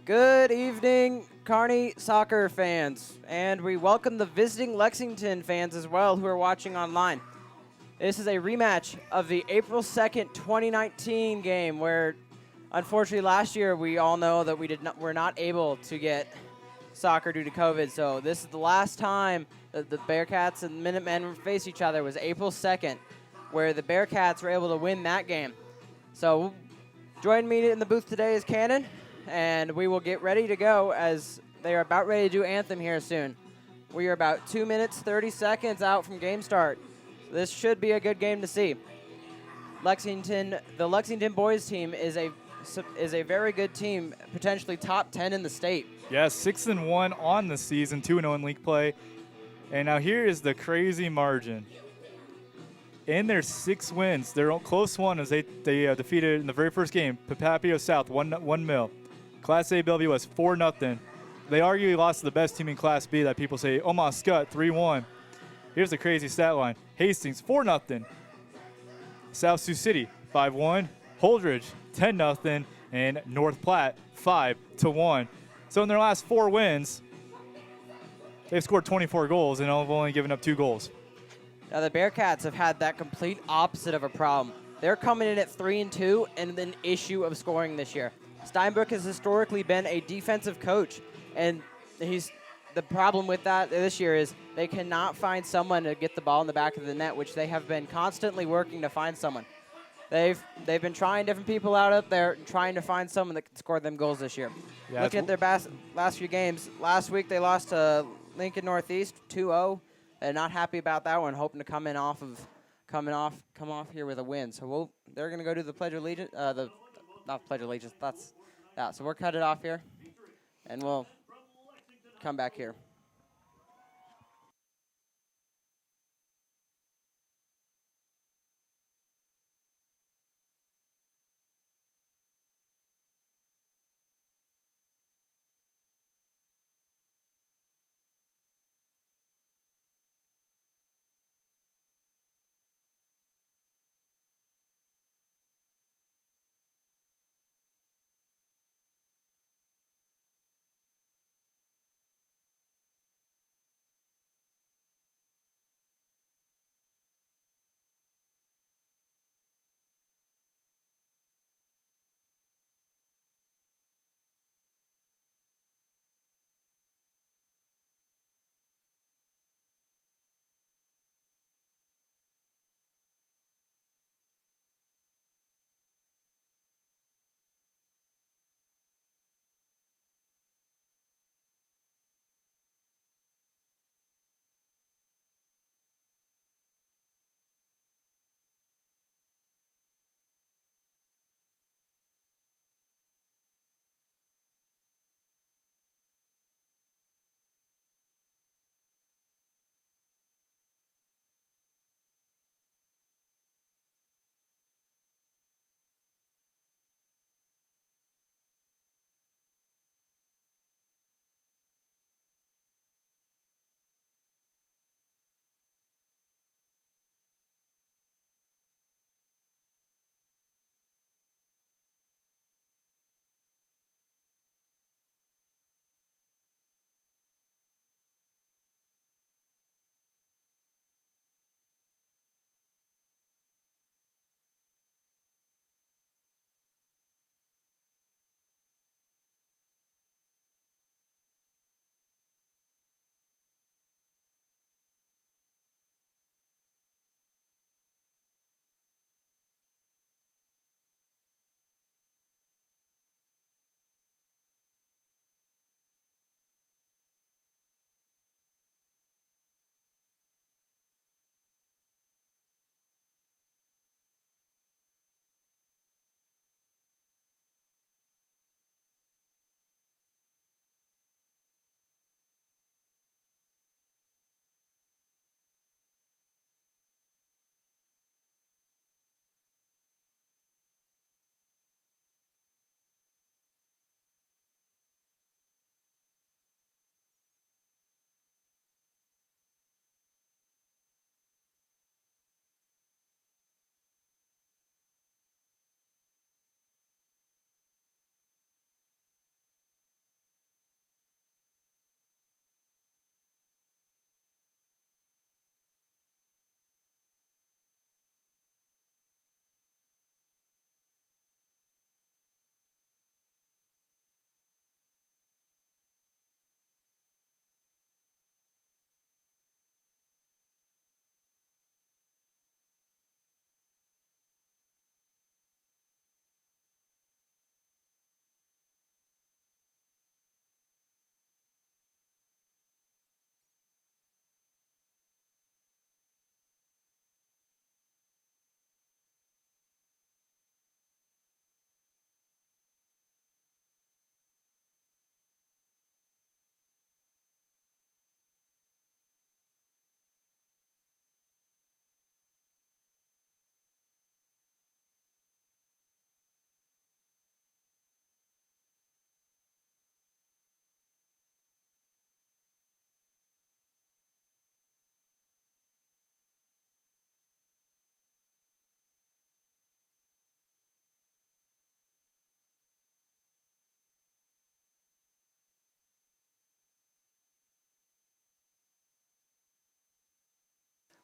Good evening, Kearney soccer fans, and we welcome the visiting Lexington fans as well who are watching online. This is a rematch of the April 2nd, 2019 game where, unfortunately, last year we all know that we're not able to get soccer due to COVID. So this is the last time that the Bearcats and Minutemen face each other was April 2nd, where the Bearcats were able to win that game. So join me in the booth today is Cannon, and we will get ready to go as they are about ready to do Anthem here soon. We are about 2 minutes, 30 seconds out from game start. This should be a good game to see. The Lexington boys team is a very good team, potentially top 10 in the state. Yeah, 6-1 on the season, 2-0 in league play. And now here is the crazy margin. In their 6 wins, their close one is they defeated in the very first game, Papapio South 1-0. Class A Bellevue was 4-0. They arguably lost to the best team in Class B that people say, Omaha Skutt 3-1. Here's the crazy stat line. Hastings 4-0. South Sioux City 5-1. Holdridge 10-0. And North Platte 5-1. So in their last 4 wins, they've scored 24 goals and have only given up 2 goals. Now the Bearcats have had that complete opposite of a problem. They're coming in at 3-2 and an issue of scoring this year. Steinbrook has historically been a defensive coach, and the problem with that this year is they cannot find someone to get the ball in the back of the net, which they have been constantly working to find someone. They've been trying different people out up there, trying to find someone that can score them goals this year. Yeah, looking at their last few games, last week they lost to Lincoln Northeast 2-0, and not happy about that one. Hoping to come off here with a win. So they're going to go to the Pledge of Allegiance. Not Pledge of Allegiance. So we'll cut it off here, and we'll come back here.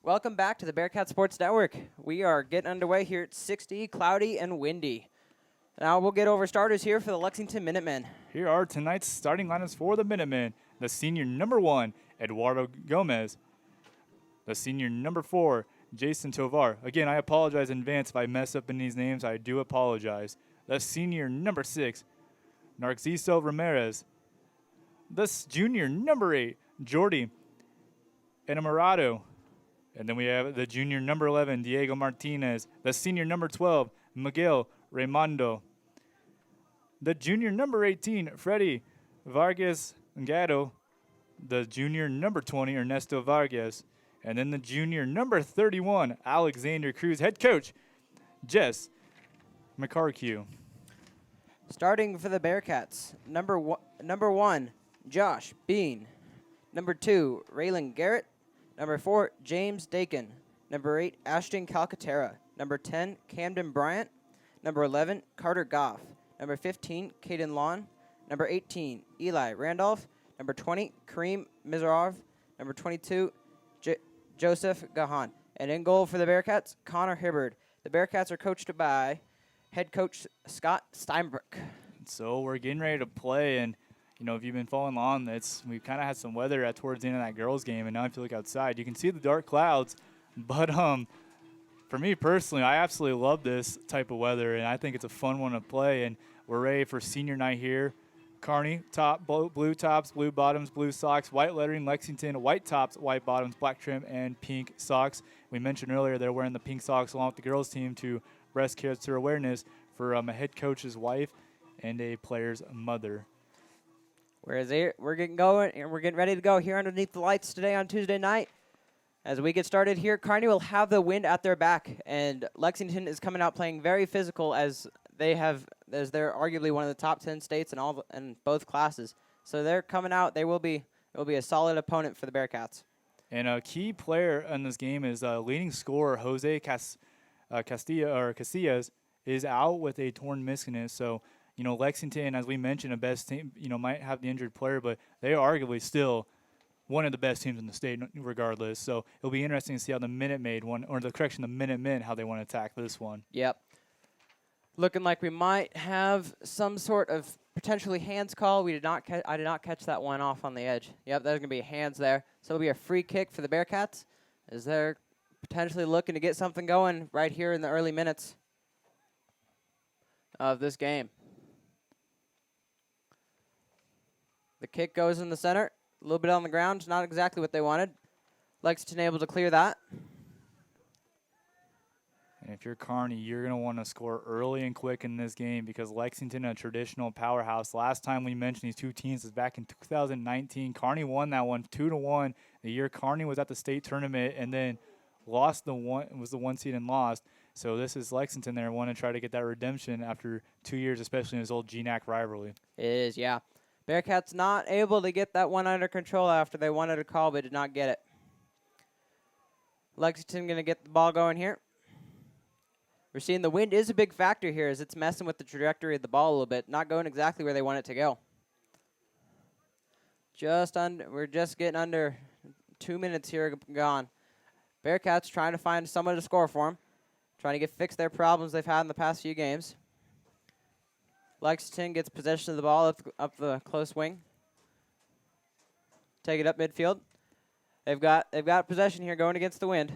Welcome back to the Bearcat Sports Network. We are getting underway here at 60, cloudy and windy. Now we'll get over starters here for the Lexington Minutemen. Here are tonight's starting lineups for the Minutemen. The senior number 1, Eduardo Gomez. The senior number 4, Jason Tovar. Again, I apologize in advance if I mess up in these names. I do apologize. The senior number 6, Narciso Ramirez. The junior number 8, Jordi Enamorado. And then we have the junior number 11, Diego Martinez. The senior number 12, Miguel Raimondo. The junior number 18, Freddy Vargas Gatto. The junior number 20, Ernesto Vargas. And then the junior number 31, Alexander Cruz. Head coach, Jess McCarkew. Starting for the Bearcats, number one, Josh Bean. Number 2, Raylan Garrett. Number 4, James Dakin. Number 8, Ashton Calcaterra. Number 10, Camden Bryant. Number 11, Carter Goff. Number 15, Caden Lawn. Number 18, Eli Randolph. Number 20, Kareem Mizarov. Number 22, Joseph Gahan. And in goal for the Bearcats, Connor Hibbard. The Bearcats are coached by head coach Scott Steinbrook. So we're getting ready to play, and if you've been following along, we kind of had some weather towards the end of that girls' game, and now if you look outside, you can see the dark clouds. But for me personally, I absolutely love this type of weather, and I think it's a fun one to play. And we're ready for senior night here. Kearney, blue tops, blue bottoms, blue socks, white lettering. Lexington, white tops, white bottoms, black trim, and pink socks. We mentioned earlier they're wearing the pink socks along with the girls' team to breast cancer awareness for a head coach's wife and a player's mother. We're getting going, and we're getting ready to go here underneath the lights today on Tuesday night. As we get started here, Kearney will have the wind at their back, and Lexington is coming out playing very physical as they're arguably one of the top 10 states in both classes. So they're coming out. It will be a solid opponent for the Bearcats. And a key player in this game is leading scorer Jose Casillas is out with a torn meniscus. So Lexington, as we mentioned, a best team, might have the injured player, but they are arguably still one of the best teams in the state regardless. So it'll be interesting to see how the Minutemen how they want to attack this one. Yep. Looking like we might have some sort of potentially hands call. I did not catch that one off on the edge. Yep, there's going to be hands there. So it'll be a free kick for the Bearcats as they're potentially looking to get something going right here in the early minutes of this game. The kick goes in the center. A little bit on the ground. Not exactly what they wanted. Lexington able to clear that. And if you're Kearney, you're going to want to score early and quick in this game because Lexington, a traditional powerhouse. Last time we mentioned these two teams was back in 2019. Kearney won that one 2-1. The year Kearney was at the state tournament and then was the one seed and lost. So this is Lexington there want to try to get that redemption after 2 years, especially in his old GNAC rivalry. It is, yeah. Bearcats not able to get that one under control after they wanted a call but did not get it. Lexington going to get the ball going here. We're seeing the wind is a big factor here as it's messing with the trajectory of the ball a little bit, not going exactly where they want it to go. We're just getting under 2 minutes here gone. Bearcats trying to find someone to score for them, trying to fix their problems they've had in the past few games. Lexington gets possession of the ball up the close wing. Take it up midfield. They've got possession here going against the wind.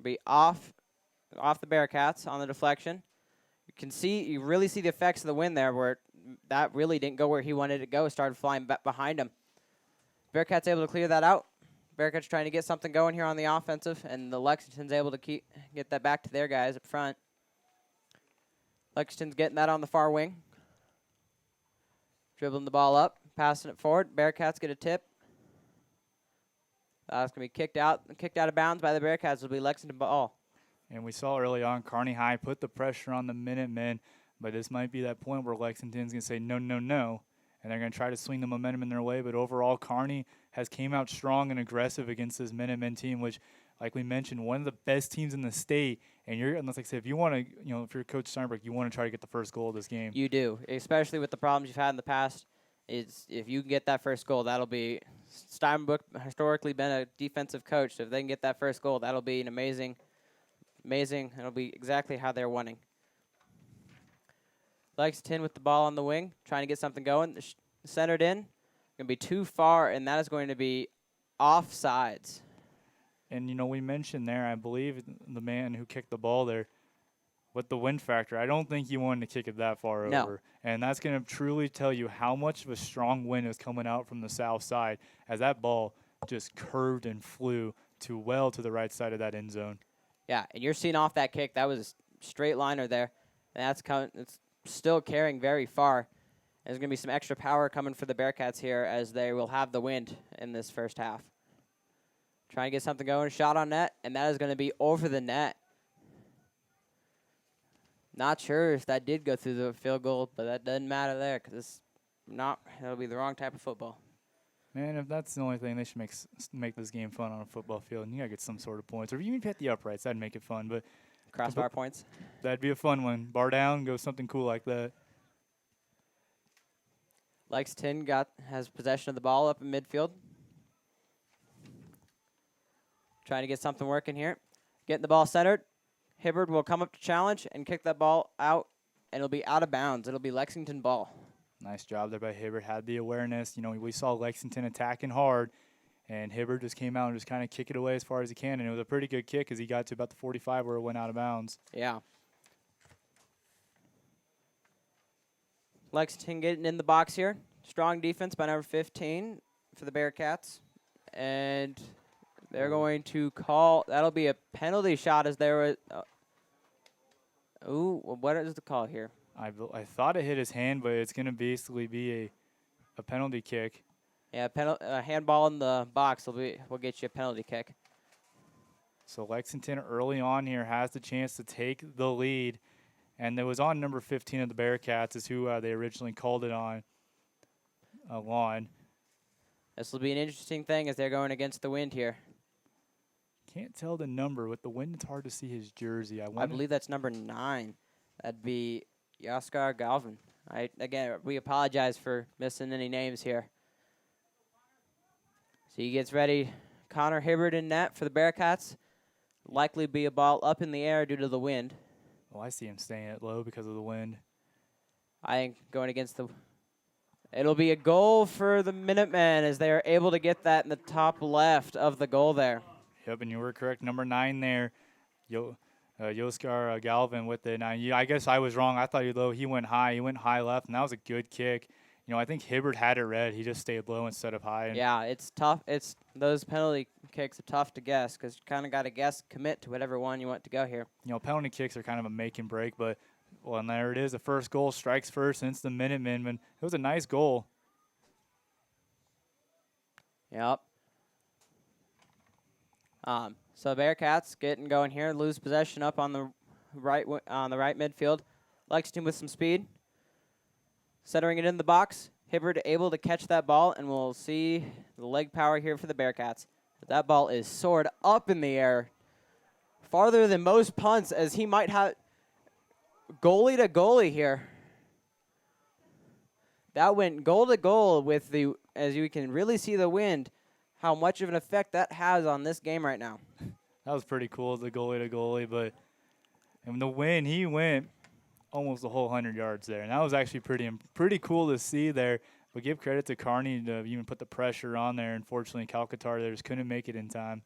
Be off the Bearcats on the deflection. You really see the effects of the wind there where that really didn't go where he wanted it to go. Started flying back behind him. Bearcats able to clear that out. Bearcats trying to get something going here on the offensive, and the Lexington's able to get that back to their guys up front. Lexington's getting that on the far wing. Dribbling the ball up, passing it forward. Bearcats get a tip. That's going to be kicked out of bounds by the Bearcats. It'll be Lexington ball. And we saw early on Kearney High put the pressure on the Minutemen, but this might be that point where Lexington's going to say no, no, no, and they're going to try to swing the momentum in their way. But overall, Kearney has came out strong and aggressive against this Minutemen team, which, like we mentioned, one of the best teams in the state. And like I said, if you want to, if you're Coach Steinberg, you want to try to get the first goal of this game. You do, especially with the problems you've had in the past. If you can get that first goal, that'll be Steinbrook historically been a defensive coach. So if they can get that first goal, that'll be an amazing. It'll be exactly how they're wanting. Lexington with the ball on the wing, trying to get something going. Centered in, going to be too far, and that is going to be offsides. And, we mentioned there, I believe, the man who kicked the ball there, with the wind factor, I don't think he wanted to kick it that far over. And that's going to truly tell you how much of a strong wind is coming out from the south side, as that ball just curved and flew to the right side of that end zone. Yeah, and you're seeing off that kick. That was a straight liner there. And it's still carrying very far. There's going to be some extra power coming for the Bearcats here as they will have the wind in this first half. Trying to get something going, shot on net, and that is going to be over the net. Not sure if that did go through the field goal, but that doesn't matter there because it'll be the wrong type of football. Man, if that's the only thing, they should make this game fun on a football field. And you got to get some sort of points. Or even if you hit the uprights, that'd make it fun. But crossbar points? That'd be a fun one. Bar down, go something cool like that. Lexington has possession of the ball up in midfield. Trying to get something working here. Getting the ball centered. Hibbard will come up to challenge and kick that ball out, and it'll be out of bounds. It'll be Lexington ball. Nice job there by Hibbard. Had the awareness. We saw Lexington attacking hard, and Hibbard just came out and just kind of kick it away as far as he can, and it was a pretty good kick as he got to about the 45 where it went out of bounds. Yeah. Lexington getting in the box here. Strong defense by number 15 for the Bearcats. And they're going to call, that'll be a penalty shot as there was, what is the call here? I thought it hit his hand, but it's going to basically be a penalty kick. Yeah, a handball in the box will get you a penalty kick. So Lexington early on here has the chance to take the lead. And it was on number 15 of the Bearcats is who they originally called it on. This will be an interesting thing as they're going against the wind here. Can't tell the number. With the wind, it's hard to see his jersey. I believe that's number 9. That'd be Yaskar Galvin. We apologize for missing any names here. So he gets ready. Connor Hibbard in net for the Bearcats. Likely be a ball up in the air due to the wind. Well, I see him staying it low because of the wind. I think going against it'll be a goal for the Minutemen as they are able to get that in the top left of the goal there. Yep, and you were correct. Number 9 there, Yoskar Galvin with it. Now, I guess I was wrong. I thought he went high. He went high left, and that was a good kick. I think Hibbard had it red. He just stayed low instead of high. Yeah, it's tough. Those penalty kicks are tough to guess because you kind of got to commit to whatever one you want to go here. Penalty kicks are kind of a make and break, but and there it is. The first goal strikes first, and it's the Minutemen. It was a nice goal. Yep. So Bearcats getting going here, lose possession up on the right midfield. Lexington with some speed, centering it in the box. Hibbard able to catch that ball, and we'll see the leg power here for the Bearcats. That ball is soared up in the air, farther than most punts, as he might have goalie to goalie here. That went goal to goal with as you can really see the wind, how much of an effect that has on this game right now. That was pretty cool, the goalie to goalie, but in the wind, he went almost the whole 100 yards there, and that was actually pretty cool to see there. But give credit to Kearney to even put the pressure on there. Unfortunately, Calcatar there just couldn't make it in time.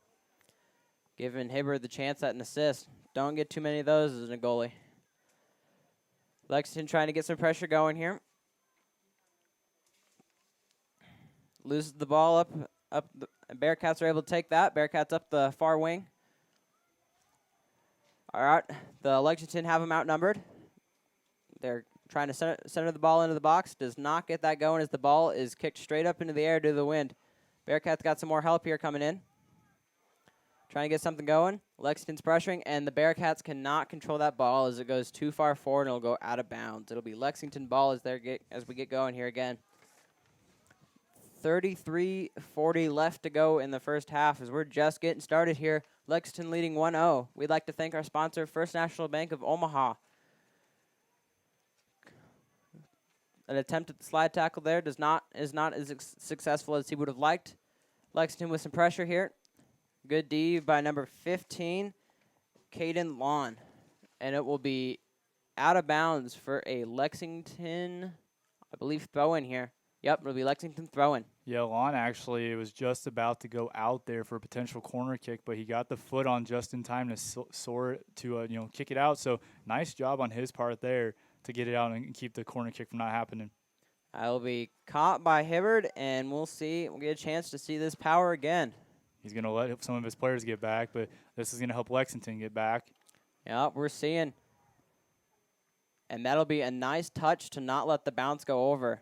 Giving Hibbard the chance at an assist. Don't get too many of those as a goalie. Lexington trying to get some pressure going here. Loses the ball up. Bearcats are able to take that. Bearcats up the far wing. All right, the Lexington have them outnumbered. They're trying to center the ball into the box. Does not get that going as the ball is kicked straight up into the air due to the wind. Bearcats got some more help here coming in. Trying to get something going. Lexington's pressuring, and the Bearcats cannot control that ball as it goes too far forward and it'll go out of bounds. It'll be Lexington ball as we get going here again. 33:40 left to go in the first half as we're just getting started here. Lexington leading 1-0. We'd like to thank our sponsor, First National Bank of Omaha. an attempt at the slide tackle there is not as successful as he would have liked. Lexington with some pressure here. Good D by number 15, Caden Lawn. And it will be out of bounds for a Lexington, I believe, throw-in here. Yep, it'll be Lexington throw-in. Yeah, Lon actually was just about to go out there for a potential corner kick, but he got the foot on just in time to soar to kick it out. So nice job on his part there to get it out and keep the corner kick from not happening. I will be caught by Hibbard, and we'll see. We'll get a chance to see this power again. He's going to let some of his players get back, but this is going to help Lexington get back. Yep, we're seeing. And that'll be a nice touch to not let the bounce go over.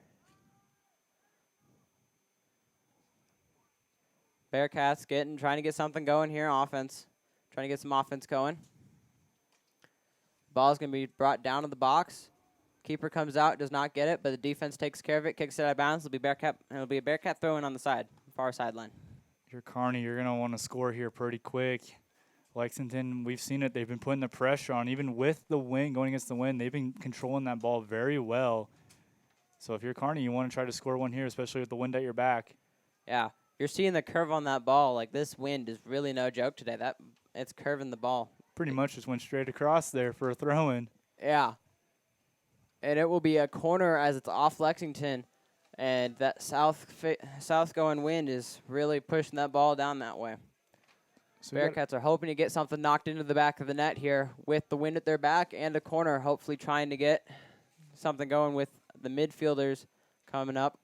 Bearcats trying to get something going here, offense. Trying to get some offense going. Ball's going to be brought down to the box. Keeper comes out, does not get it, but the defense takes care of it, kicks it out of bounds. It'll be a Bearcat throw-in on the side, far sideline. You're Kearney, you're going to want to score here pretty quick. Lexington, we've seen it. They've been putting the pressure on. Even with the wind, going against the wind, they've been controlling that ball very well. So if you're Kearney, you want to try to score one here, especially with the wind at your back. Yeah. You're seeing the curve on that ball. Like, this wind is really no joke today. It's curving the ball. Pretty much just went straight across there for a throw-in. Yeah. And it will be a corner as it's off Lexington. And that south going wind is really pushing that ball down that way. So Bearcats are hoping to get something knocked into the back of the net here with the wind at their back and a corner, hopefully trying to get something going with the midfielders coming up.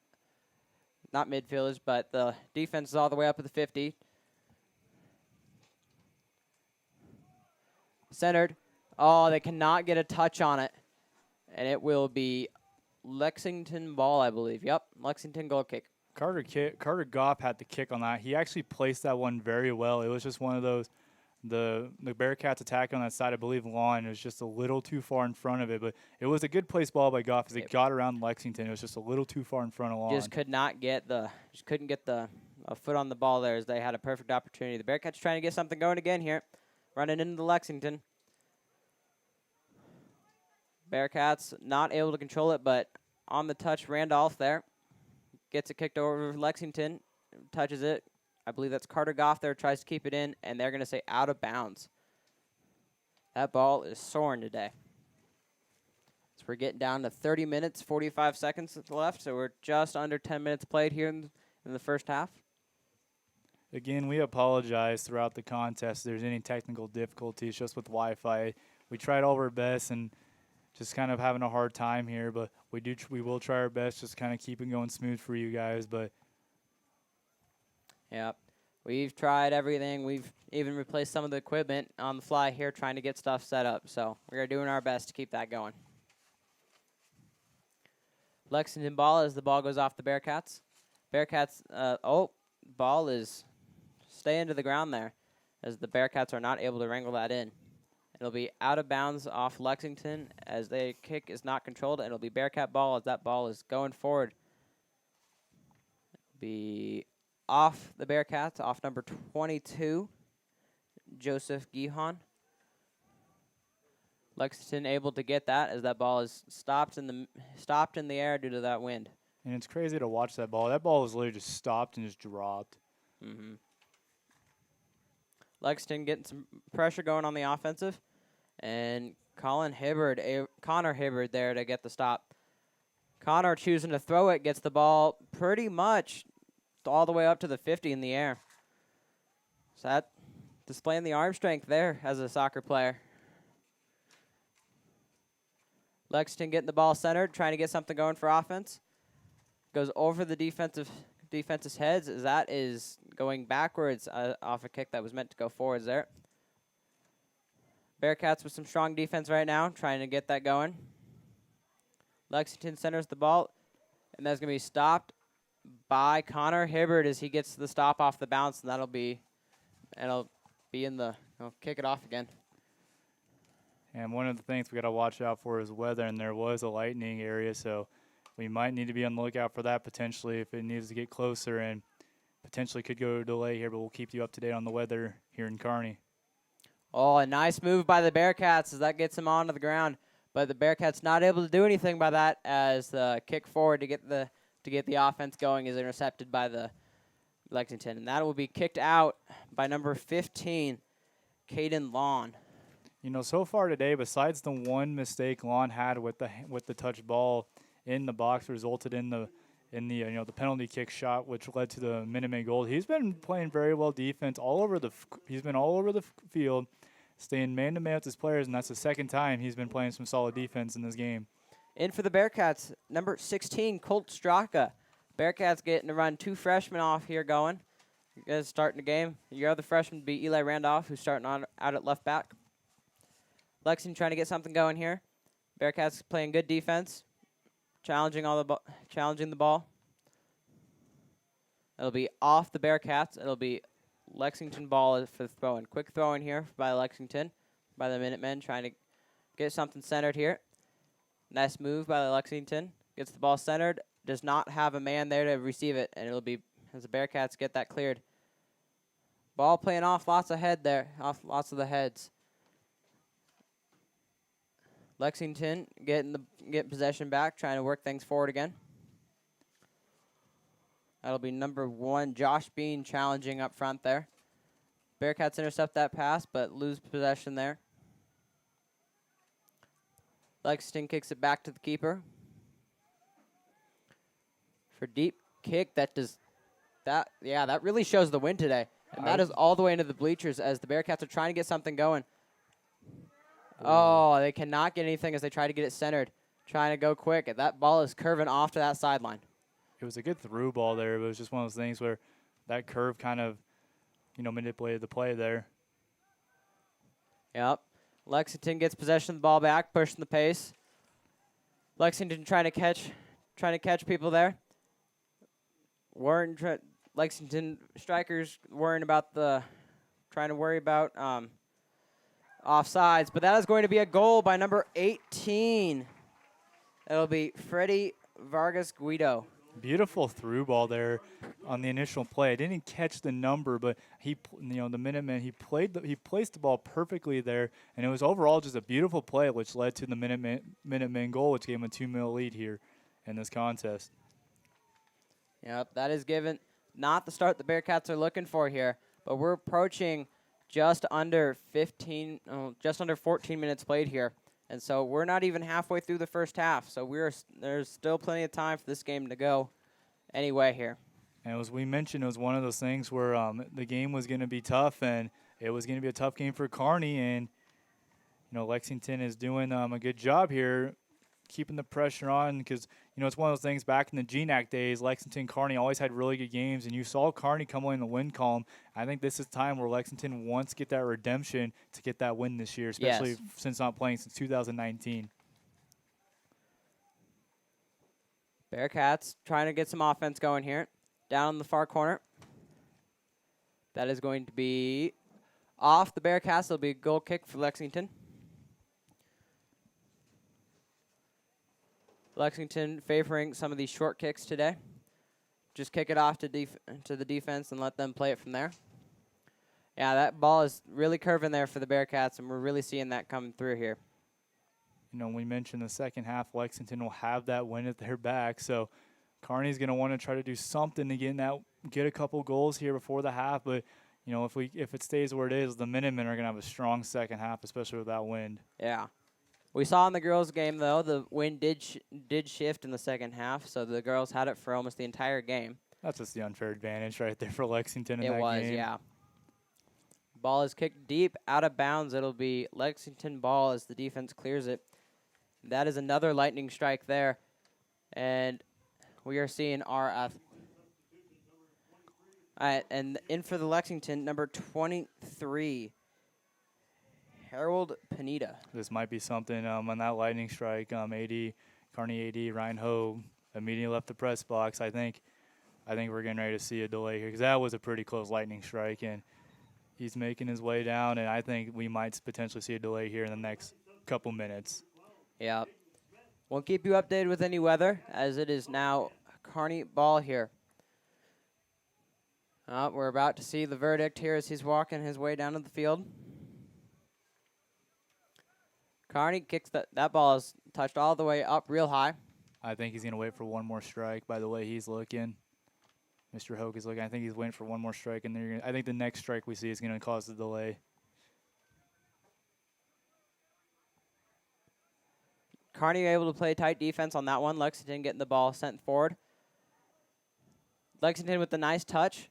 Not midfielders, but the defense is all the way up at the 50. Centered. Oh, they cannot get a touch on it. And it will be Lexington ball, I believe. Yep, Lexington goal kick. Carter Goff had the kick on that. He actually placed that one very well. It was just one of those, the Bearcats attack on that side, I believe Lawn was just a little too far in front of it. But it was a good placed ball by Goff as it got around Lexington. It was just a little too far in front of Lawn. Couldn't get the foot on the ball there as they had a perfect opportunity. The Bearcats trying to get something going again here. Running into Lexington. Bearcats not able to control it, but on the touch, Randolph there. Gets it kicked over Lexington, touches it. I believe that's Carter Goff there, tries to keep it in, and they're going to say out of bounds. That ball is soaring today. So we're getting down to 30 minutes, 45 seconds left, so we're just under 10 minutes played here in the first half. Again, we apologize throughout the contest if there's any technical difficulties just with Wi-Fi. We tried all our best and just kind of having a hard time here, but we will try our best, just kind of keep it going smooth for you guys. But yep, we've tried everything. We've even replaced some of the equipment on the fly here, trying to get stuff set up. So we're doing our best to keep that going. Lexington ball as the ball goes off the Bearcats. Bearcats, ball is staying to the ground there as the Bearcats are not able to wrangle that in. It'll be out of bounds off Lexington as the kick is not controlled, and it'll be Bearcat ball as that ball is going forward. It'll be off the Bearcats, off number 22, Joseph Gihon. Lexington able to get that as that ball is stopped in the air due to that wind. And it's crazy to watch that ball. That ball was literally just stopped and just dropped. Mm-hmm. Lexington getting some pressure going on the offensive. And Connor Hibbard there to get the stop. Connor choosing to throw it, gets the ball pretty much all the way up to the 50 in the air. So that displaying the arm strength there as a soccer player. Lexington getting the ball centered, trying to get something going for offense. Goes over the defense's heads as that is going backwards off a kick that was meant to go forwards there. Bearcats with some strong defense right now, trying to get that going. Lexington centers the ball, and that's going to be stopped by Connor Hibbard as he gets the stop off the bounce, and it'll be in the kick it off again. And one of the things we got to watch out for is weather, and there was a lightning area, so we might need to be on the lookout for that potentially if it needs to get closer, and potentially could go to a delay here, but we'll keep you up to date on the weather here in Kearney. Oh, a nice move by the Bearcats as that gets him onto the ground. But the Bearcats not able to do anything by that, as the kick forward to get the offense going is intercepted by the Lexington, and that will be kicked out by number 15, Caden Lawn. You know, so far today, besides the one mistake Lon had with the touch ball in the box, resulted in the the penalty kick shot, which led to the Minuteman goal. He's been playing very well defense he's been all over the field, staying man to man with his players, and that's the second time he's been playing some solid defense in this game. In for the Bearcats, number 16, Colt Straka. Bearcats getting to run 2 freshmen off here going. You guys starting the game. Your other freshman would be Eli Randolph, who's starting out at left back. Lexington trying to get something going here. Bearcats playing good defense, challenging the ball. It'll be off the Bearcats. It'll be Lexington ball for the throw-in. Quick throw-in here by Lexington, by the Minutemen, trying to get something centered here. Nice move by Lexington. Gets the ball centered. Does not have a man there to receive it, and it'll be as the Bearcats get that cleared. Ball playing off lots of the heads. Lexington getting possession back, trying to work things forward again. That'll be number 1, Josh Bean, challenging up front there. Bearcats intercept that pass, but lose possession there. Lexington kicks it back to the keeper. For deep kick, that really shows the win today. And that is all the way into the bleachers as the Bearcats are trying to get something going. Oh, they cannot get anything as they try to get it centered. Trying to go quick. That ball is curving off to that sideline. It was a good through ball there, but it was just one of those things where that curve kind of, manipulated the play there. Yep. Lexington gets possession of the ball back, pushing the pace. Lexington trying to catch people there. Lexington strikers trying to worry about offsides, but that is going to be a goal by number 18. It'll be Freddie Vargas Guido. Beautiful through ball there on the initial play. I didn't catch the number, but the Minuteman, he placed the ball perfectly there, and it was overall just a beautiful play, which led to the Minuteman goal, which gave him a 2-0 lead here in this contest. Yep, that is given not the start the Bearcats are looking for here, but we're approaching just under 14 minutes played here. And so we're not even halfway through the first half. So there's still plenty of time for this game to go anyway here. And as we mentioned, it was one of those things where the game was going to be tough, and it was going to be a tough game for Kearney. And, Lexington is doing a good job here keeping the pressure on because, it's one of those things back in the GNAC days, Lexington, Kearney always had really good games, and you saw Kearney come away in the win column. I think this is time where Lexington wants to get that redemption to get that win this year, especially since not playing since 2019. Bearcats trying to get some offense going here. Down in the far corner. That is going to be off the Bearcats. It'll be a goal kick for Lexington. Lexington favoring some of these short kicks today. Just kick it off to the defense and let them play it from there. Yeah, that ball is really curving there for the Bearcats, and we're really seeing that coming through here. We mentioned the second half, Lexington will have that win at their back, so Kearney's going to want to try to do something to get a couple goals here before the half. But if it stays where it is, the Minutemen are going to have a strong second half, especially with that wind. Yeah. We saw in the girls' game, though, the wind did shift in the second half, so the girls had it for almost the entire game. That's just the unfair advantage right there for Lexington in that game. It was, yeah. Ball is kicked deep, out of bounds. It'll be Lexington ball as the defense clears it. That is another lightning strike there. And we are seeing our... All right, and in for the Lexington, number 23, Harold Panetta. This might be something on that lightning strike. Kearney AD, Ryan Hogue immediately left the press box. I think we're getting ready to see a delay here because that was a pretty close lightning strike, and he's making his way down, and I think we might potentially see a delay here in the next couple minutes. Yeah. We'll keep you updated with any weather as it is now Kearney ball here. We're about to see the verdict here as he's walking his way down to the field. Kearney kicks that ball is touched all the way up real high. I think he's going to wait for one more strike by the way he's looking. Mr. Hoke is looking. I think he's waiting for one more strike, and I think the next strike we see is going to cause the delay. Kearney able to play tight defense on that one. Lexington getting the ball sent forward. Lexington with the nice touch,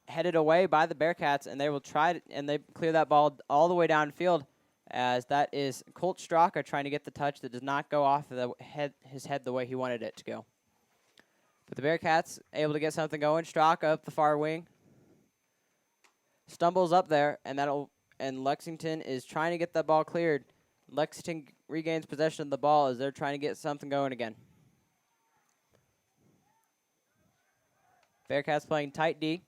headed away by the Bearcats, and they will try and they clear that ball all the way downfield, as that is Colt Straka trying to get the touch that does not go off of his head the way he wanted it to go. But the Bearcats able to get something going. Straka up the far wing, stumbles up there, and Lexington is trying to get that ball cleared. Lexington regains possession of the ball as they're trying to get something going again. Bearcats playing tight D.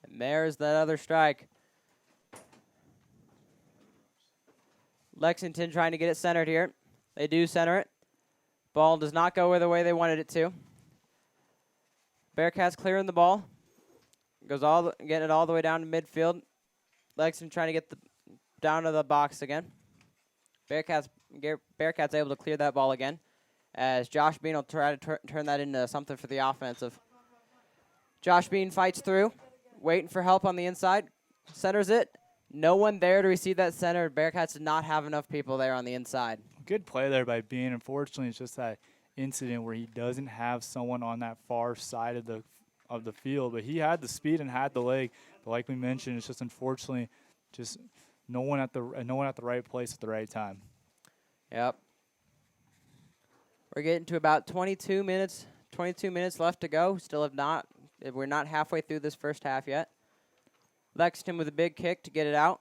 And there's that other strike. Lexington trying to get it centered here. They do center it. Ball does not go the way they wanted it to. Bearcats clearing the ball. Getting it all the way down to midfield. Lexington trying to get down to the box again. Bearcats able to clear that ball again, as Josh Bean will try to turn that into something for the offensive. Josh Bean fights through, waiting for help on the inside, centers it. No one there to receive that center. Bearcats did not have enough people there on the inside. Good play there by Bean. Unfortunately, it's just that incident where he doesn't have someone on that far side of the field, but he had the speed and had the leg. But like we mentioned, it's just unfortunately just no one at the right place at the right time. Yep. We're getting to about 22 minutes left to go. We're not halfway through this first half yet. Lexington with a big kick to get it out.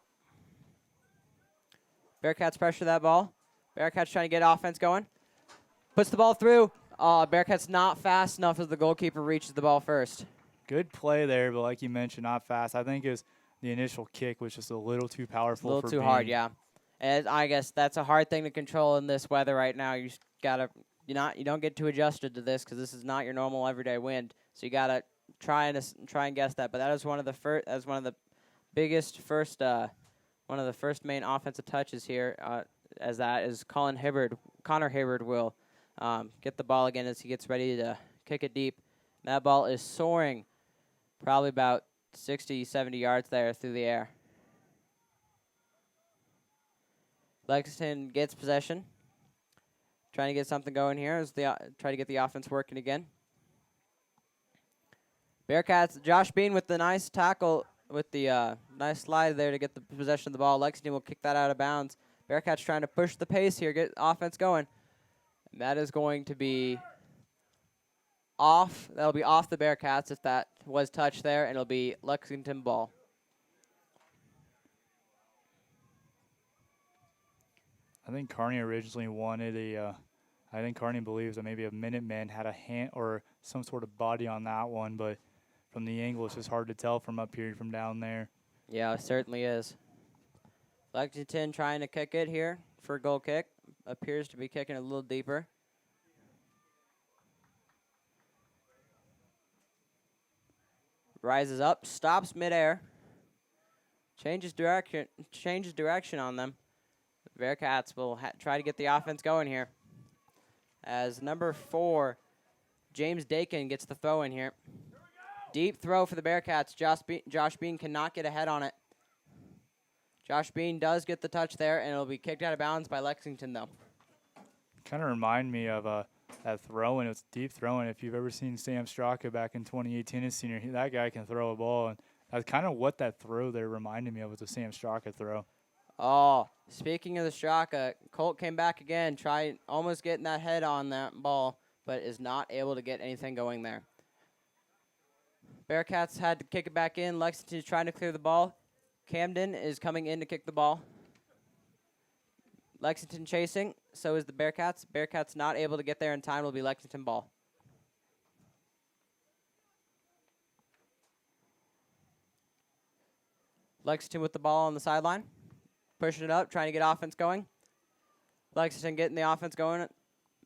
Bearcats pressure that ball. Bearcats trying to get offense going. Puts the ball through. Bearcats not fast enough as the goalkeeper reaches the ball first. Good play there, but like you mentioned, not fast. I think the initial kick was just a little too powerful. A little too hard, yeah. And I guess that's a hard thing to control in this weather right now. You just gotta you don't get too adjusted to this because this is not your normal everyday wind. So you gotta try and guess that. But that is one of the first main offensive touches here. As that is Connor Hibbard will get the ball again as he gets ready to kick it deep. That ball is soaring probably about 60, 70 yards there through the air. Lexington gets possession. Trying to get something going here as they try to get the offense working again. Bearcats, Josh Bean with the nice tackle, with the nice slide there to get the possession of the ball. Lexington will kick that out of bounds. Bearcats trying to push the pace here, get offense going. And that is going to be off. That'll be off the Bearcats if that was touched there, and it'll be Lexington ball. I think Kearney originally wanted I think Kearney believes that maybe a Minuteman had a hand or some sort of body on that one, but from the angle, it's just hard to tell from up here, from down there. Yeah, it certainly is. Lexington trying to kick it here for a goal kick. Appears to be kicking a little deeper. Rises up, stops midair. Changes direction on them. The Bearcats will try to get the offense going here. As number 4, James Dakin gets the throw in here. Deep throw for the Bearcats. Josh Bean cannot get ahead on it. Josh Bean does get the touch there, and it'll be kicked out of bounds by Lexington, though. Kind of remind me of that throw, and it's deep throwing. If you've ever seen Sam Straka back in 2018 as senior, that guy can throw a ball, and that's kind of what that throw there reminded me of, was the Sam Straka throw. Oh, speaking of the Straka, Colt came back again, almost getting that head on that ball, but is not able to get anything going there. Bearcats had to kick it back in. Lexington is trying to clear the ball. Camden is coming in to kick the ball. Lexington chasing, so is the Bearcats. Bearcats not able to get there in time. Will be Lexington ball. Lexington with the ball on the sideline. Pushing it up, trying to get offense going. Lexington getting the offense going.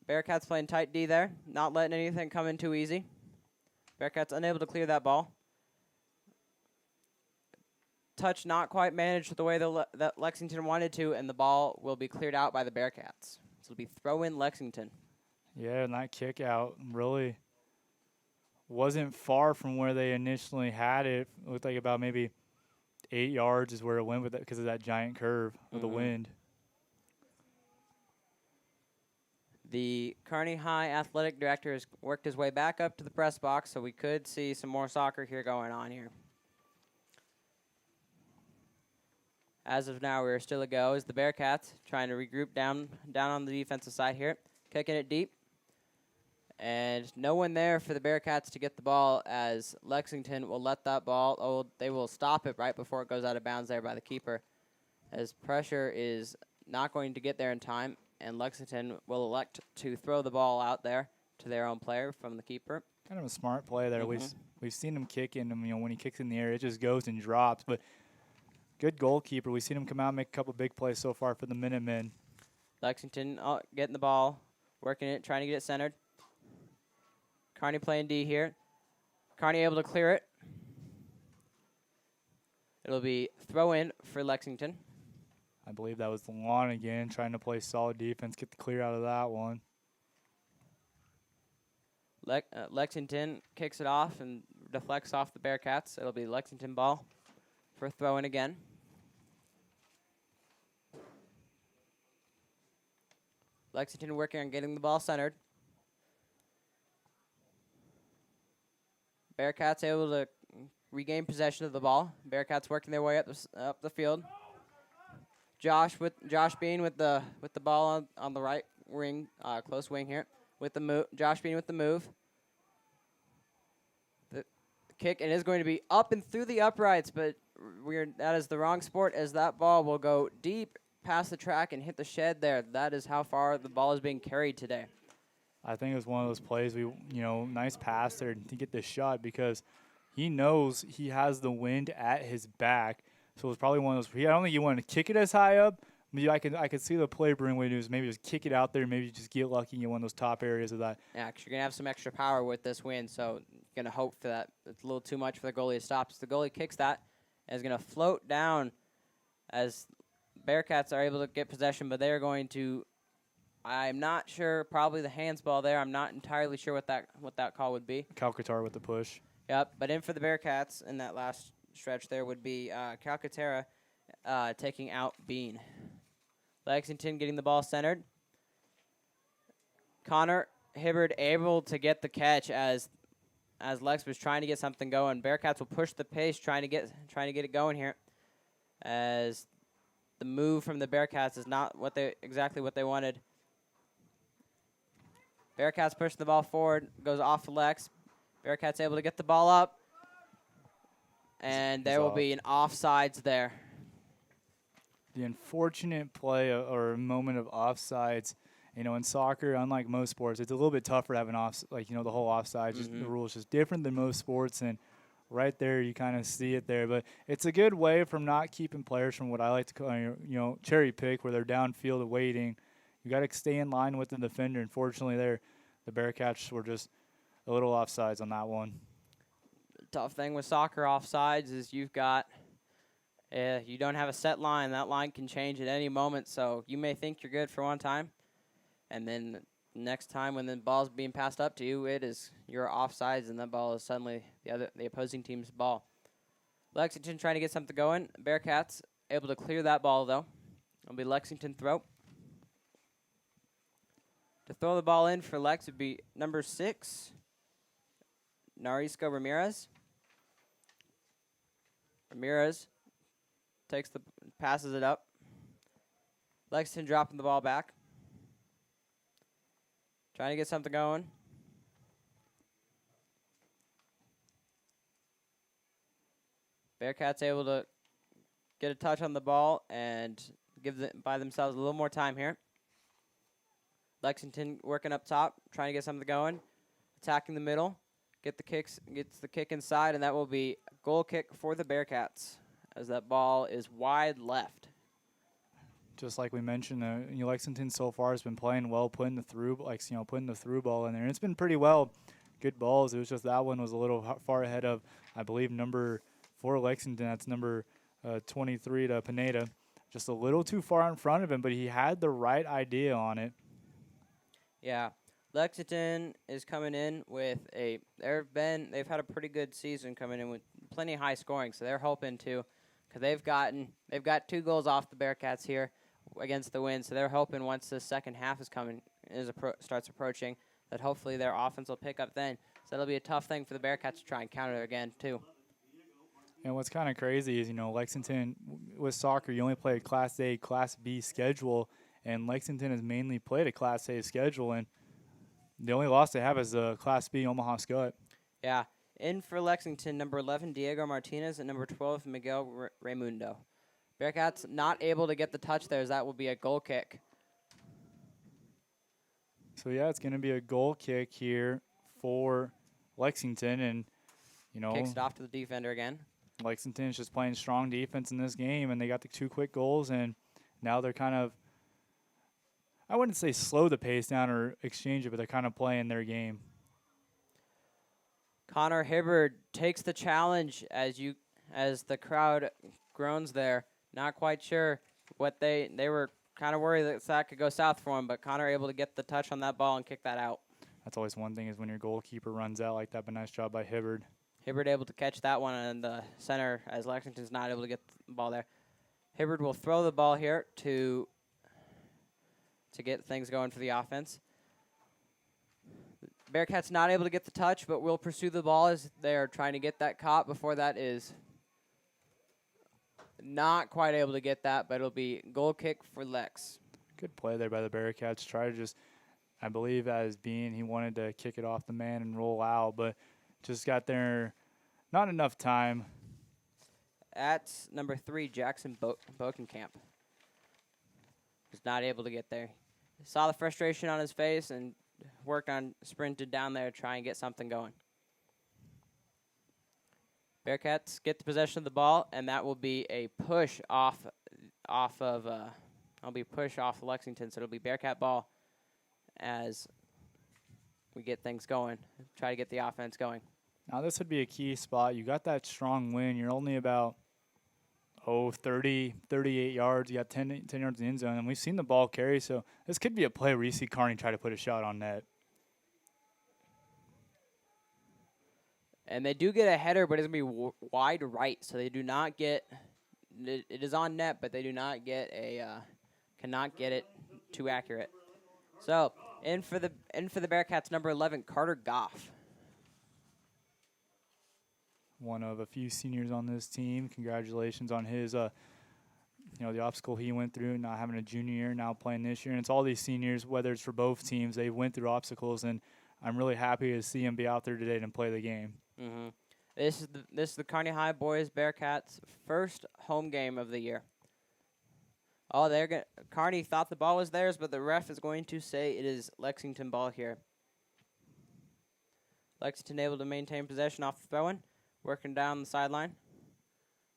Bearcats playing tight D there, not letting anything come in too easy. Bearcats unable to clear that ball. touch not quite managed the way that Lexington wanted to, and the ball will be cleared out by the Bearcats. So it'll be throw-in Lexington. Yeah, and that kick out really wasn't far from where they initially had it. It looked like about maybe 8 yards is where it went with it because of that giant curve of the wind. The Kearney High athletic director has worked his way back up to the press box, so we could see some more soccer here going on here. As of now, we're still a go as the Bearcats trying to regroup down on the defensive side here, kicking it deep. And no one there for the Bearcats to get the ball as Lexington will let that ball, they will stop it right before it goes out of bounds there by the keeper, as pressure is not going to get there in time, and Lexington will elect to throw the ball out there to their own player from the keeper. Kind of a smart play there. We've seen him kick in, when he kicks in the air, it just goes and drops, but good goalkeeper. We've seen him come out and make a couple big plays so far for the Minutemen. Lexington getting the ball, working it, trying to get it centered. Kearney playing D here. Kearney able to clear it. It'll be throw in for Lexington. I believe that was the lawn again, trying to play solid defense, get the clear out of that one. Lexington kicks it off and deflects off the Bearcats. It'll be Lexington ball for throw in again. Lexington working on getting the ball centered. Bearcats able to regain possession of the ball. Bearcats working their way up the field. Josh Bean with the ball on the right wing, close wing here with the move. Josh Bean with the move. The kick, and is going to be up and through the uprights, but that is the wrong sport, as that ball will go deep past the track and hit the shed there. That is how far the ball is being carried today. I think it was one of those plays nice pass there to get the shot, because he knows he has the wind at his back. So it was probably one of those. I don't think he wanted to kick it as high up. Maybe I could see the play Bryn way to do is maybe just kick it out there, maybe just get lucky and get one of those top areas of that. Yeah, because you're going to have some extra power with this wind, so you're going to hope for that. It's a little too much for the goalie to stop. So the goalie kicks that and is going to float down as Bearcats are able to get possession, but they're going to, I'm not sure, probably the hands ball there. I'm not entirely sure what that call would be. Calcatar with the push. Yep, but in for the Bearcats in that last stretch there would be Calcaterra taking out Bean. Lexington getting the ball centered. Connor Hibbard able to get the catch as Lex was trying to get something going. Bearcats will push the pace, trying to get it going here, as the move from the Bearcats is not exactly what they wanted. Bearcats push the ball forward, goes off Lex. Bearcats able to get the ball up, and there will be an offsides there. The unfortunate play or moment of offsides, in soccer, unlike most sports, it's a little bit tougher to have an the whole offside. Just the rules just different than most sports, and right there you kind of see it there. But it's a good way from not keeping players from what I like to call, cherry pick, where they're downfield waiting. You got to stay in line with the defender. Unfortunately, the Bearcats were just a little offsides on that one. Tough thing with soccer offsides is you don't have a set line. That line can change at any moment, so you may think you're good for one time, and then next time when the ball's being passed up to you, you're offsides, and that ball is suddenly the opposing team's ball. Lexington trying to get something going. Bearcats able to clear that ball, though. It'll be Lexington throw. To throw the ball in for Lex would be number 6, Narisco Ramirez. Ramirez passes it up. Lexington dropping the ball back. Trying to get something going. Bearcats able to get a touch on the ball and buy themselves a little more time here. Lexington working up top, trying to get something going. Attacking the middle. Gets the kick inside, and that will be a goal kick for the Bearcats, as that ball is wide left. Just like we mentioned, Lexington so far has been playing well, putting the through ball in there, and it's been pretty well. Good balls. It was just that one was a little far ahead of, I believe, number 4 Lexington. That's number 23 to Pineda. Just a little too far in front of him, but he had the right idea on it. Yeah. Lexington is coming in with they've had a pretty good season coming in with plenty of high scoring, so they're hoping to, because they've got 2 goals off the Bearcats here against the Wind, so they're hoping once the second half starts approaching that hopefully their offense will pick up then. So that'll be a tough thing for the Bearcats to try and counter again too. And what's kind of crazy is, Lexington, with soccer, you only play a Class A, Class B schedule, and Lexington has mainly played a Class A schedule, and the only loss they have is the Class B Omaha Scud. Yeah. In for Lexington, number 11, Diego Martinez, and number 12, Miguel Raimundo. Bearcats not able to get the touch there, as that will be a goal kick. So, yeah, it's going to be a goal kick here for Lexington, and, Kicks it off to the defender again. Lexington is just playing strong defense in this game, and they got the 2 quick goals, and now they're kind of, I wouldn't say slow the pace down or exchange it, but they're kind of playing their game. Connor Hibbard takes the challenge as the crowd groans there. Not quite sure what they were kind of worried that could go south for him, but Connor able to get the touch on that ball and kick that out. That's always one thing, is when your goalkeeper runs out like that, but nice job by Hibbard. Hibbard able to catch that one in the center as Lexington's not able to get the ball there. Hibbard will throw the ball here to get things going for the offense. Bearcats not able to get the touch, but will pursue the ball as they are trying to get that caught before that is not quite able to get that, but it'll be goal kick for Lex. Good play there by the Bearcats. Try to just, I believe as being, he wanted to kick it off the man and roll out, but just got there not enough time. That's number 3, Jackson Bokenkamp. Was not able to get there. Saw the frustration on his face and sprinted down there to try and get something going. Bearcats get the possession of the ball, and that will be a push off Lexington, so it'll be Bearcat ball as we get things going, try to get the offense going. Now this would be a key spot. You got that strong wind. You're only about 30, 38 yards. You got 10 yards in the end zone, and we've seen the ball carry, so this could be a play where you see Kearney try to put a shot on net. And they do get a header, but it's going to be wide right, so they do not get it is on net, but they do not get cannot get it too accurate. So, in for the Bearcats, number 11, Carter Goff. One of a few seniors on this team. Congratulations on his, the obstacle he went through, not having a junior year, now playing this year. And it's all these seniors, whether it's for both teams, they went through obstacles, and I'm really happy to see him be out there today and play the game. Mm-hmm. This is the Kearney High boys Bearcats' first home game of the year. Oh, Kearney thought the ball was theirs, but the ref is going to say it is Lexington ball here. Lexington able to maintain possession off the throw-in, working down the sideline.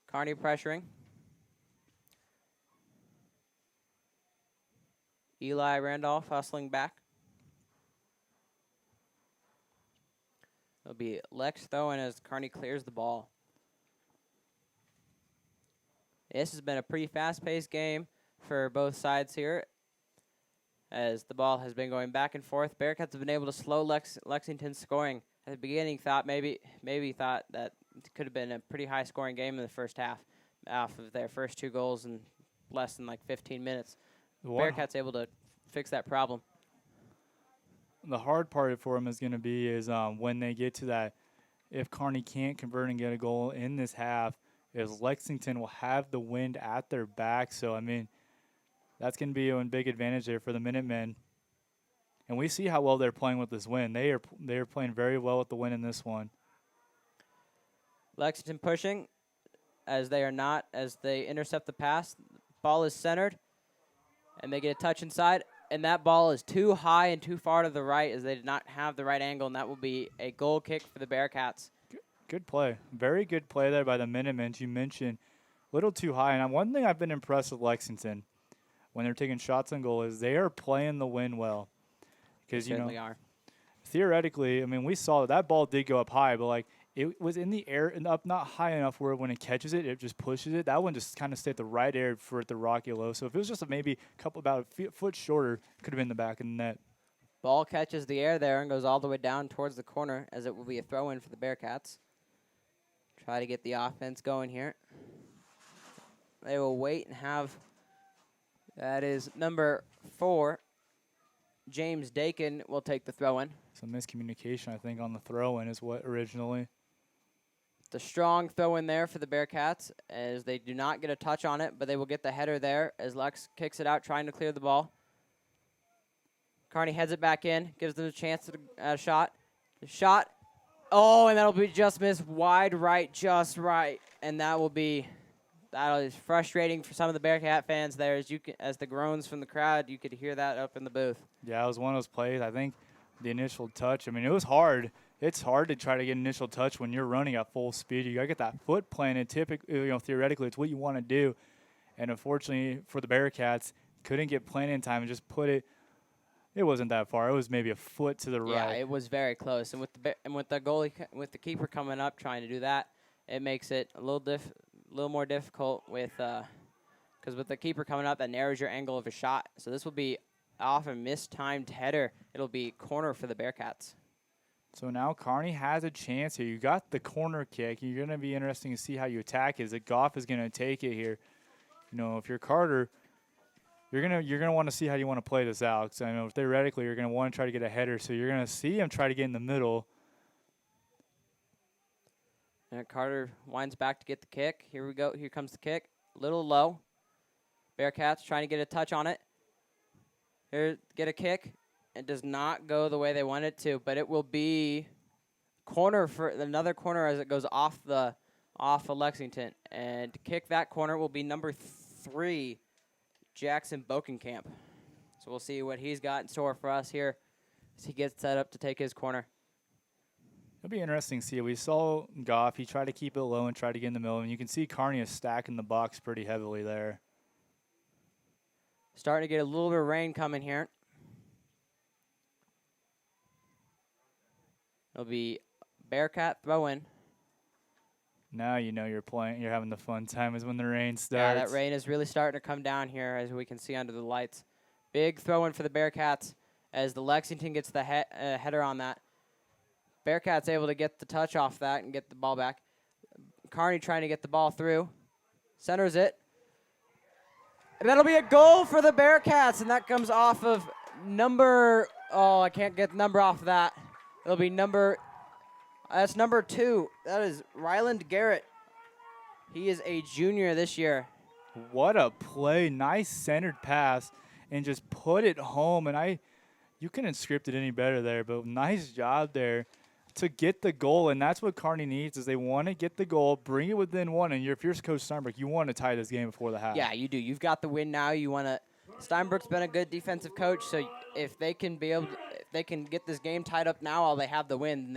Kearney pressuring. Eli Randolph hustling back. It'll be Lex throwing as Kearney clears the ball. This has been a pretty fast-paced game for both sides here, as the ball has been going back and forth. Bearcats have been able to slow Lexington's scoring. At the beginning, maybe thought that it could have been a pretty high-scoring game in the first half, off of their first 2 goals in less than 15 minutes. Bearcats able to fix that problem. The hard part for them is going to be when they get to that, if Kearney can't convert and get a goal in this half, is Lexington will have the wind at their back. So, I mean, that's going to be a big advantage there for the Minutemen. And we see how well they're playing with this wind. They are playing very well with the wind in this one. Lexington pushing as they intercept the pass. Ball is centered, and they get a touch inside. And that ball is too high and too far to the right as they did not have the right angle, and that will be a goal kick for the Bearcats. Good play. Very good play there by the Minutemen. You mentioned a little too high. And one thing I've been impressed with Lexington when they're taking shots on goal is they are playing the wind well. Because, They certainly are. Theoretically, I mean, we saw that ball did go up high, but, it was in the air and up not high enough where when it catches it, it just pushes it. That one just kind of stayed at the right air for it to rock it low. So if it was just maybe a couple about a foot shorter, could have been the back of the net. Ball catches the air there and goes all the way down towards the corner, as it will be a throw-in for the Bearcats. Try to get the offense going here. They will wait and have, that is number 4, James Dakin will take the throw-in. Some miscommunication, I think, on the throw-in is what originally. The strong throw-in there for the Bearcats, as they do not get a touch on it, but they will get the header there as Lex kicks it out, trying to clear the ball. Kearney heads it back in, gives them a chance to a shot. The shot. Oh, and that'll be just missed wide right, just right. And that is frustrating for some of the Bearcat fans there. As the groans from the crowd, you could hear that up in the booth. Yeah, it was one of those plays. I think the initial touch, I mean, it was hard. It's hard to try to get initial touch when you're running at full speed. You got to get that foot planted. Typically, theoretically, it's what you want to do. And unfortunately for the Bearcats, couldn't get planted in time and just put it. It wasn't that far. It was maybe a foot to the right. Yeah, it was very close. And with the goalie, with the keeper coming up trying to do that, it makes it a little more difficult because with the keeper coming up, that narrows your angle of a shot. So this will be off a mistimed header. It'll be corner for the Bearcats. So now Kearney has a chance here. You got the corner kick. You're going to be interesting to see how you attack it. Is it Goff is going to take it here? If you're Carter, you're gonna want to see how you want to play this out. Because I know theoretically you're going to want to try to get a header. So you're going to see him try to get in the middle. And Carter winds back to get the kick. Here we go. Here comes the kick. A little low. Bearcats trying to get a touch on it. Here, get a kick. It does not go the way they want it to, but it will be corner for another corner as it goes off of Lexington. And to kick that corner will be number 3, Jackson Bokenkamp. So we'll see what he's got in store for us here as he gets set up to take his corner. It'll be interesting to see. We saw Goff. He tried to keep it low and try to get in the middle. And you can see Kearney is stacking the box pretty heavily there. Starting to get a little bit of rain coming here. It'll be Bearcat throw-in. Now you know you're playing. You're having the fun time is when the rain starts. Yeah, that rain is really starting to come down here, as we can see under the lights. Big throw-in for the Bearcats as the Lexington gets the header on that. Bearcats able to get the touch off that and get the ball back. Kearney trying to get the ball through. Centers it. And that'll be a goal for the Bearcats, and that comes off of number, I can't get the number off of that. It'll be that's number 2. That is Ryland Garrett. He is a junior this year. What a play. Nice centered pass and just put it home. And you couldn't script it any better there, but nice job there to get the goal. And that's what Kearney needs is they want to get the goal, bring it within one. And if you're Coach Steinbrook, you want to tie this game before the half. Yeah, you do. You've got the win now. You want to. Steinbrook's been a good defensive coach, so if they can get this game tied up now while they have the win,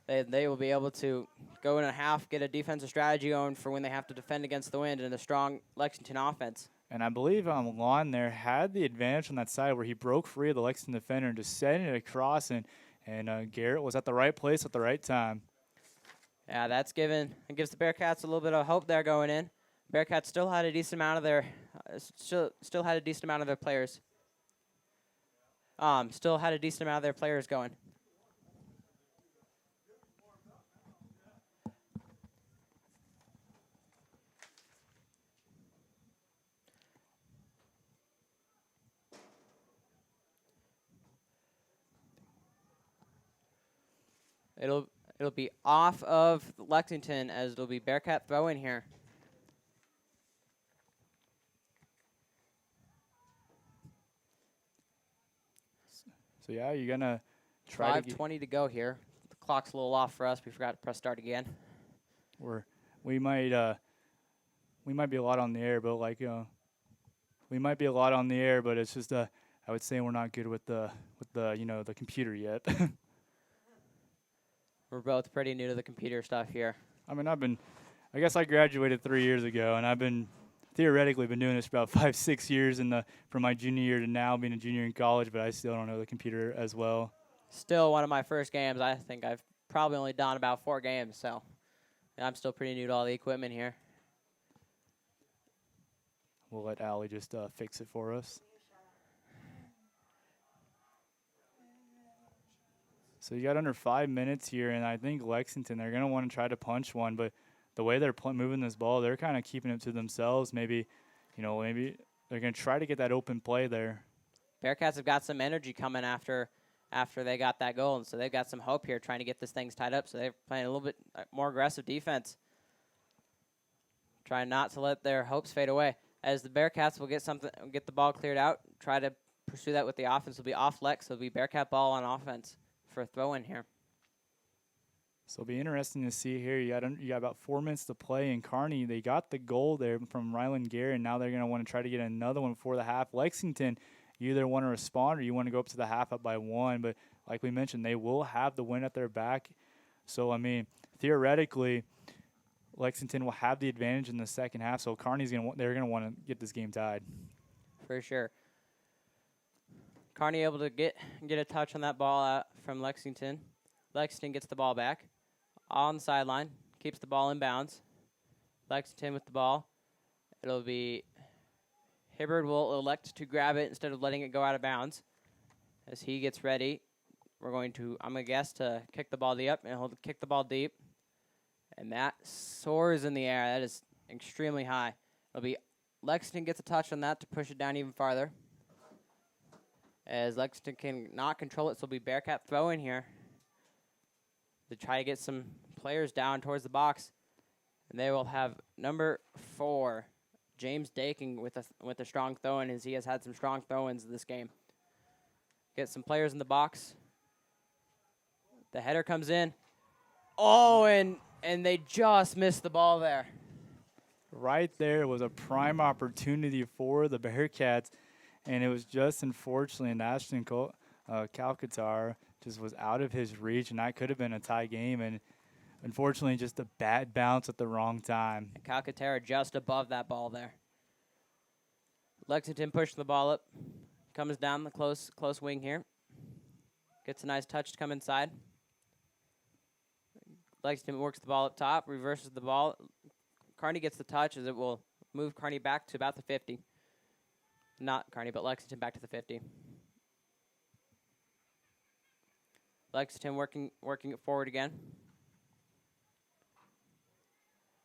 then they will be able to go in a half, get a defensive strategy going for when they have to defend against the wind and a strong Lexington offense. And I believe Lon there had the advantage on that side where he broke free of the Lexington defender and just sent it across, and Garrett was at the right place at the right time. Yeah, it gives the Bearcats a little bit of hope there going in. Bearcats still had a decent amount of their players. Still had a decent amount of their players going. It'll be off of Lexington as it'll be Bearcat throw in here. So yeah, you're gonna try 5:20 to go here. The clock's a little off for us. We forgot to press start again. We might be a lot on the air, but we might be a lot on the air, but it's just I would say we're not good with the computer yet. We're both pretty new to the computer stuff here. I mean, I guess I graduated 3 years ago, and I've been theoretically been doing this for about 5-6 years from my junior year to now being a junior in college, but I still don't know the computer as well. Still one of my first games. I think I've probably only done about 4 games, so I'm still pretty new to all the equipment here. We'll let Allie just fix it for us. So you got under 5 minutes here, and I think Lexington, they're going to want to try to punch one, but the way they're moving this ball, they're kind of keeping it to themselves. Maybe they're going to try to get that open play there. Bearcats have got some energy coming after they got that goal, and so they've got some hope here trying to get this things tied up, so they're playing a little bit more aggressive defense, trying not to let their hopes fade away. As the Bearcats will get the ball cleared out, try to pursue that with the offense. Will be off Lex, so it'll be Bearcat ball on offense for a throw-in here. So it'll be interesting to see here. You got about 4 minutes to play in Kearney. They got the goal there from Ryland Garrett, and now they're going to want to try to get another one before the half. Lexington, you either want to respond or you want to go up to the half up by 1. But like we mentioned, they will have the win at their back. So, I mean, theoretically, Lexington will have the advantage in the second half. So Kearney's they're going to want to get this game tied. For sure. Kearney able to get a touch on that ball out from Lexington. Lexington gets the ball back on the sideline, keeps the ball in bounds. Lexington with the ball. It'll be Hibbard will elect to grab it instead of letting it go out of bounds. As he gets ready, I'm going to guess, to kick the ball deep, and he'll kick the ball deep. And that soars in the air. That is extremely high. It'll be Lexington gets a touch on that to push it down even farther. As Lexington cannot control it, so it'll be Bearcat throw in here to try to get some players down towards the box. And they will have number 4, James Daking, with a strong throw-in, as he has had some strong throw-ins this game. Get some players in the box. The header comes in. Oh, and they just missed the ball there. Right there was a prime opportunity for the Bearcats, and it was just unfortunately Ashton Calcatar just was out of his reach, and that could have been a tie game, and unfortunately just a bad bounce at the wrong time. Calcaterra just above that ball there. Lexington pushing the ball up, comes down the close wing here. Gets a nice touch to come inside. Lexington works the ball up top, reverses the ball. Kearney gets the touch as it will move Kearney back to about the 50. Not Kearney, but Lexington back to the 50. Lexington working it forward again.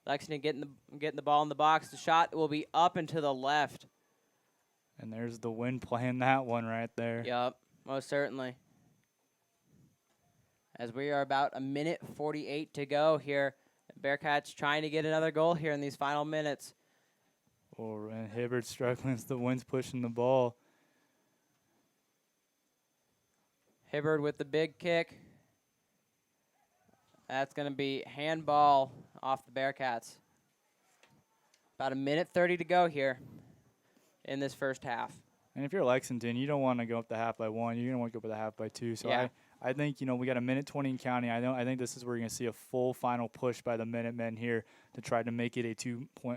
Lexington getting the ball in the box. The shot will be up and to the left. And there's the wind playing that one right there. Yup, most certainly. As we are about 1:48 to go here. Bearcats trying to get another goal here in these final minutes. Oh, and Hibbert struggling as the wind's pushing the ball. Hibbard with the big kick. That's going to be handball off the Bearcats. About 1:30 to go here in this first half. And if you're Lexington, you don't want to go up the half by 1. You're going to want to go up the half by 2. So yeah. I think, we got 1:20 in county. I think this is where you're going to see a full final push by the Minutemen here to try to make it a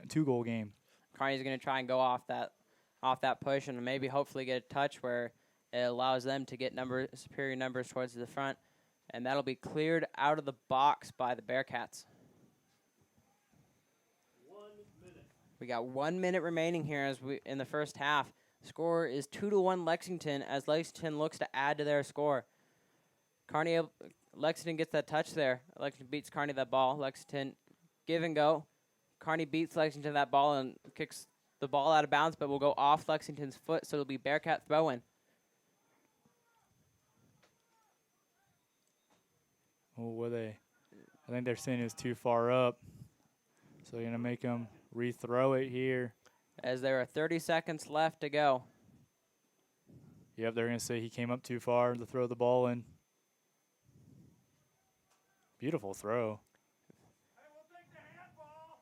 two-goal game. Kearney's going to try and go off that push and maybe hopefully get a touch where it allows them to get superior numbers towards the front. And that'll be cleared out of the box by the Bearcats. 1 minute. We got 1 minute remaining here in the first half. Score is 2-1 Lexington as Lexington looks to add to their score. Lexington gets that touch there. Lexington beats Kearney that ball. Lexington give and go. Kearney beats Lexington that ball and kicks the ball out of bounds, but will go off Lexington's foot, so it'll be Bearcat throw-in. Oh, I think they're saying it's too far up. So they're going to make them rethrow it here. As there are 30 seconds left to go. Yep, they're going to say he came up too far to throw the ball in. Beautiful throw. Hey, we'll take the handball.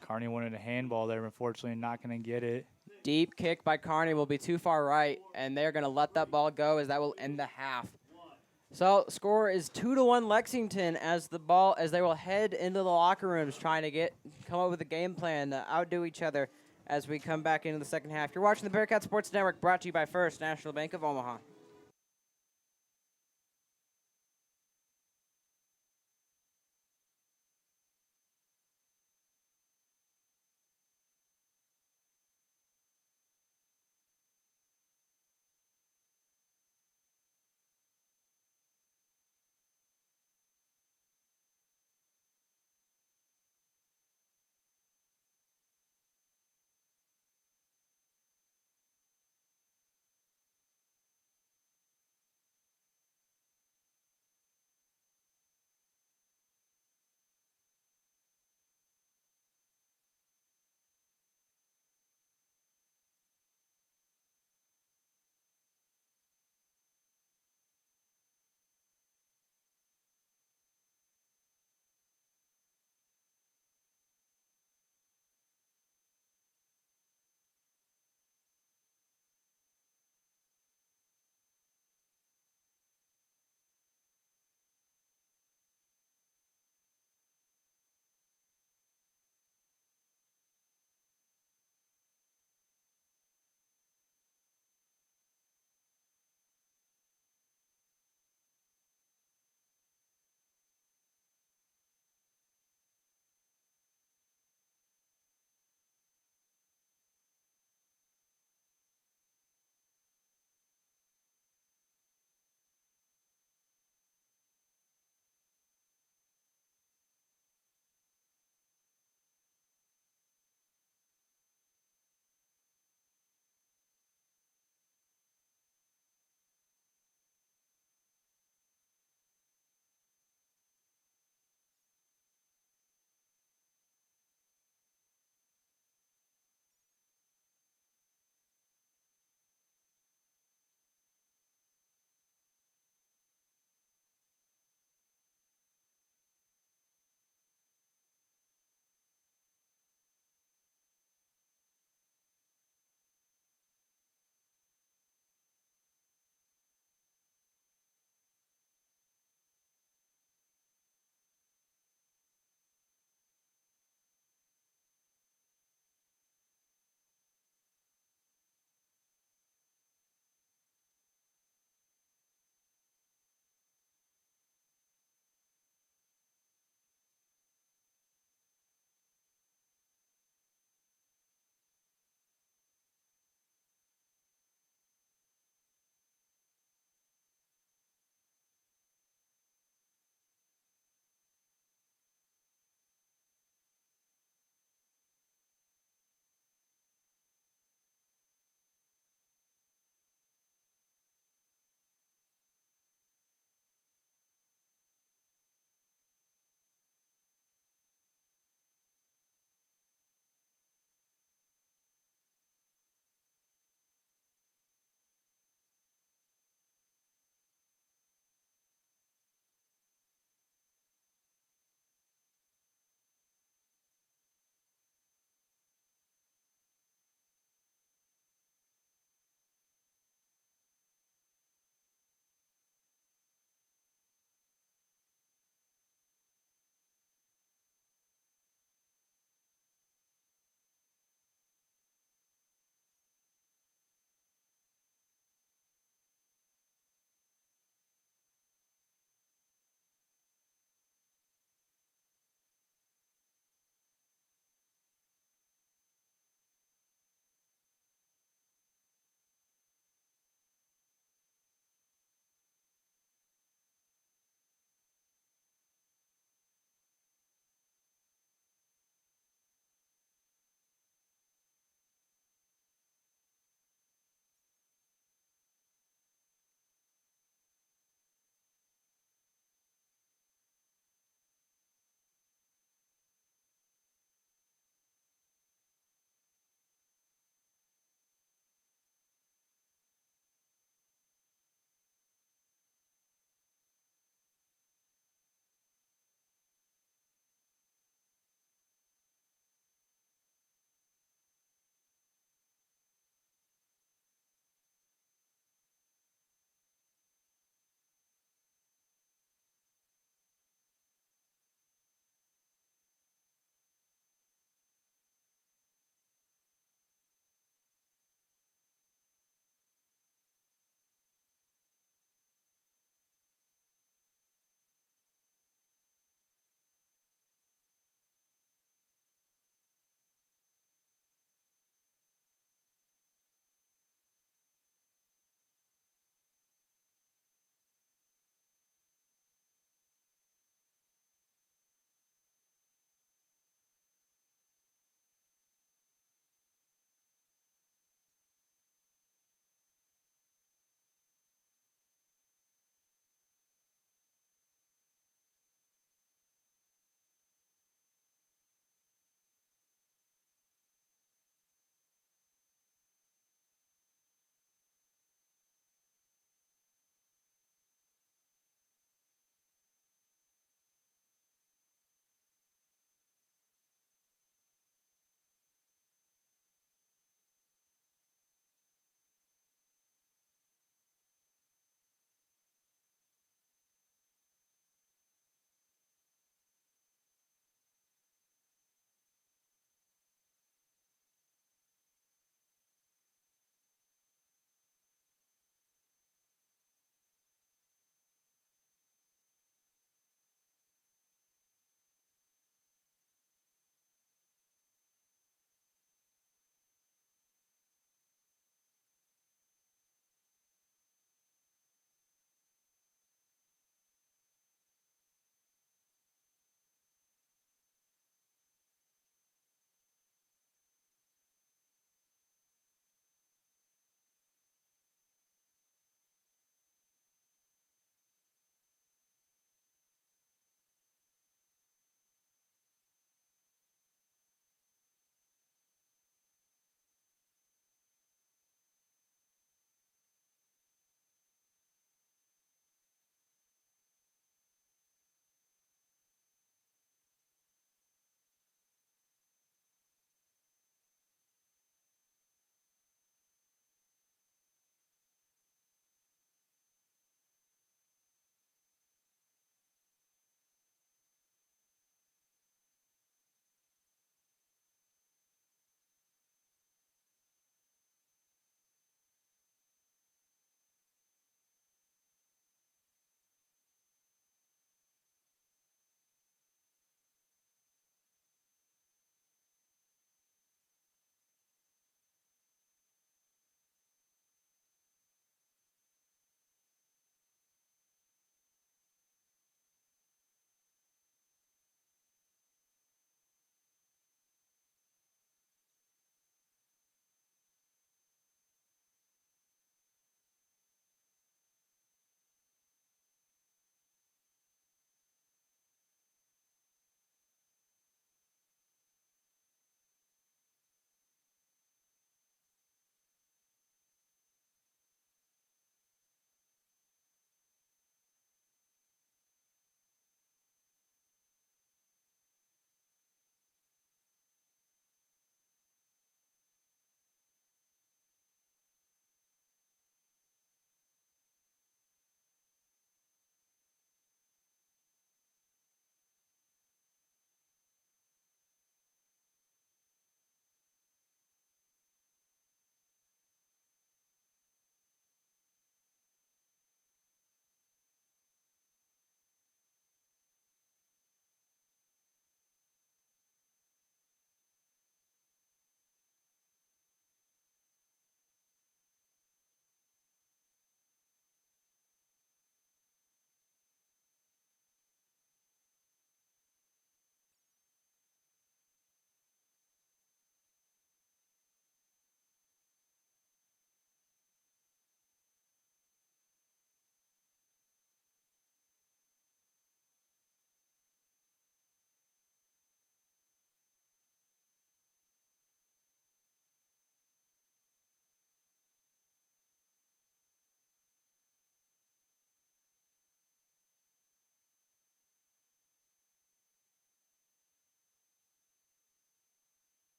Kearney wanted a handball there, unfortunately not going to get it. Deep kick by Kearney will be too far right, and they're going to let that ball go as that will end the half. So score is 2-1 Lexington as they will head into the locker rooms trying to come up with a game plan to outdo each other as we come back into the second half. You're watching the Bearcat Sports Network, brought to you by First National Bank of Omaha.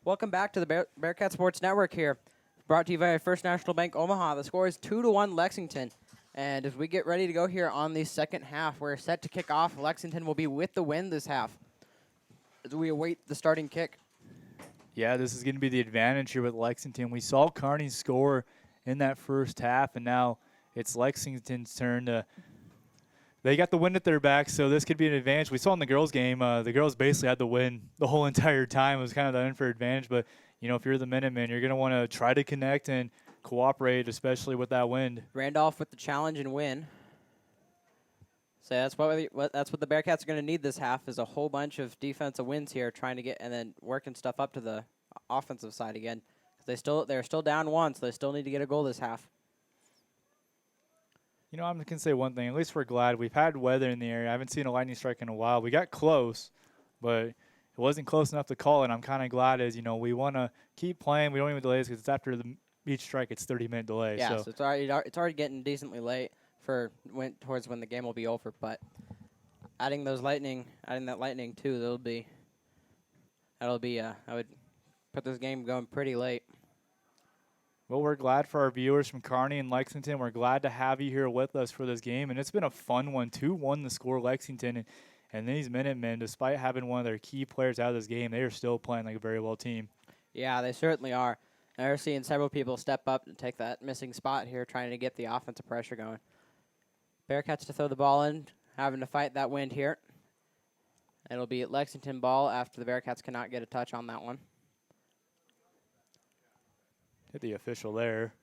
Welcome back to the Bearcat Sports Network here. Brought to you by First National Bank Omaha. The score is 2-1 Lexington. And as we get ready to go here on the second half, we're set to kick off. Lexington will be with the win this half as we await the starting kick. Yeah, this is going to be the advantage here with Lexington. We saw Kearney score in that first half, and now it's Lexington's turn to. They got the win at their back, so this could be an advantage. We saw in the girls' game, the girls basically had the win the whole entire time. It was kind of the unfair advantage, but if you're the Minutemen, you're going to want to try to connect and cooperate, especially with that wind. Randolph with the challenge and win. So that's what the Bearcats are going to need this half is a whole bunch of defensive wins here, trying to get and then working stuff up to the offensive side again. They're still down one, so they still need to get a goal this half. I'm going to say one thing. At least we're glad. We've had weather in the area. I haven't seen a lightning strike in a while. We got close, but it wasn't close enough to call it. I'm kind of glad we want to keep playing. We don't even delay this because it's after each strike, it's 30-minute delay. Yeah, so it's already getting decently late towards when the game will be over. But adding that lightning too, I would put this game going pretty late. Well, we're glad for our viewers from Kearney and Lexington. We're glad to have you here with us for this game, and it's been a fun one. 2-1 the score, Lexington, and these Minutemen, despite having one of their key players out of this game, they are still playing like a very well team. Yeah, they certainly are. They're seeing several people step up and take that missing spot here, trying to get the offensive pressure going. Bearcats to throw the ball in, having to fight that wind here. It'll be Lexington ball after the Bearcats cannot get a touch on that one. Hit the official there.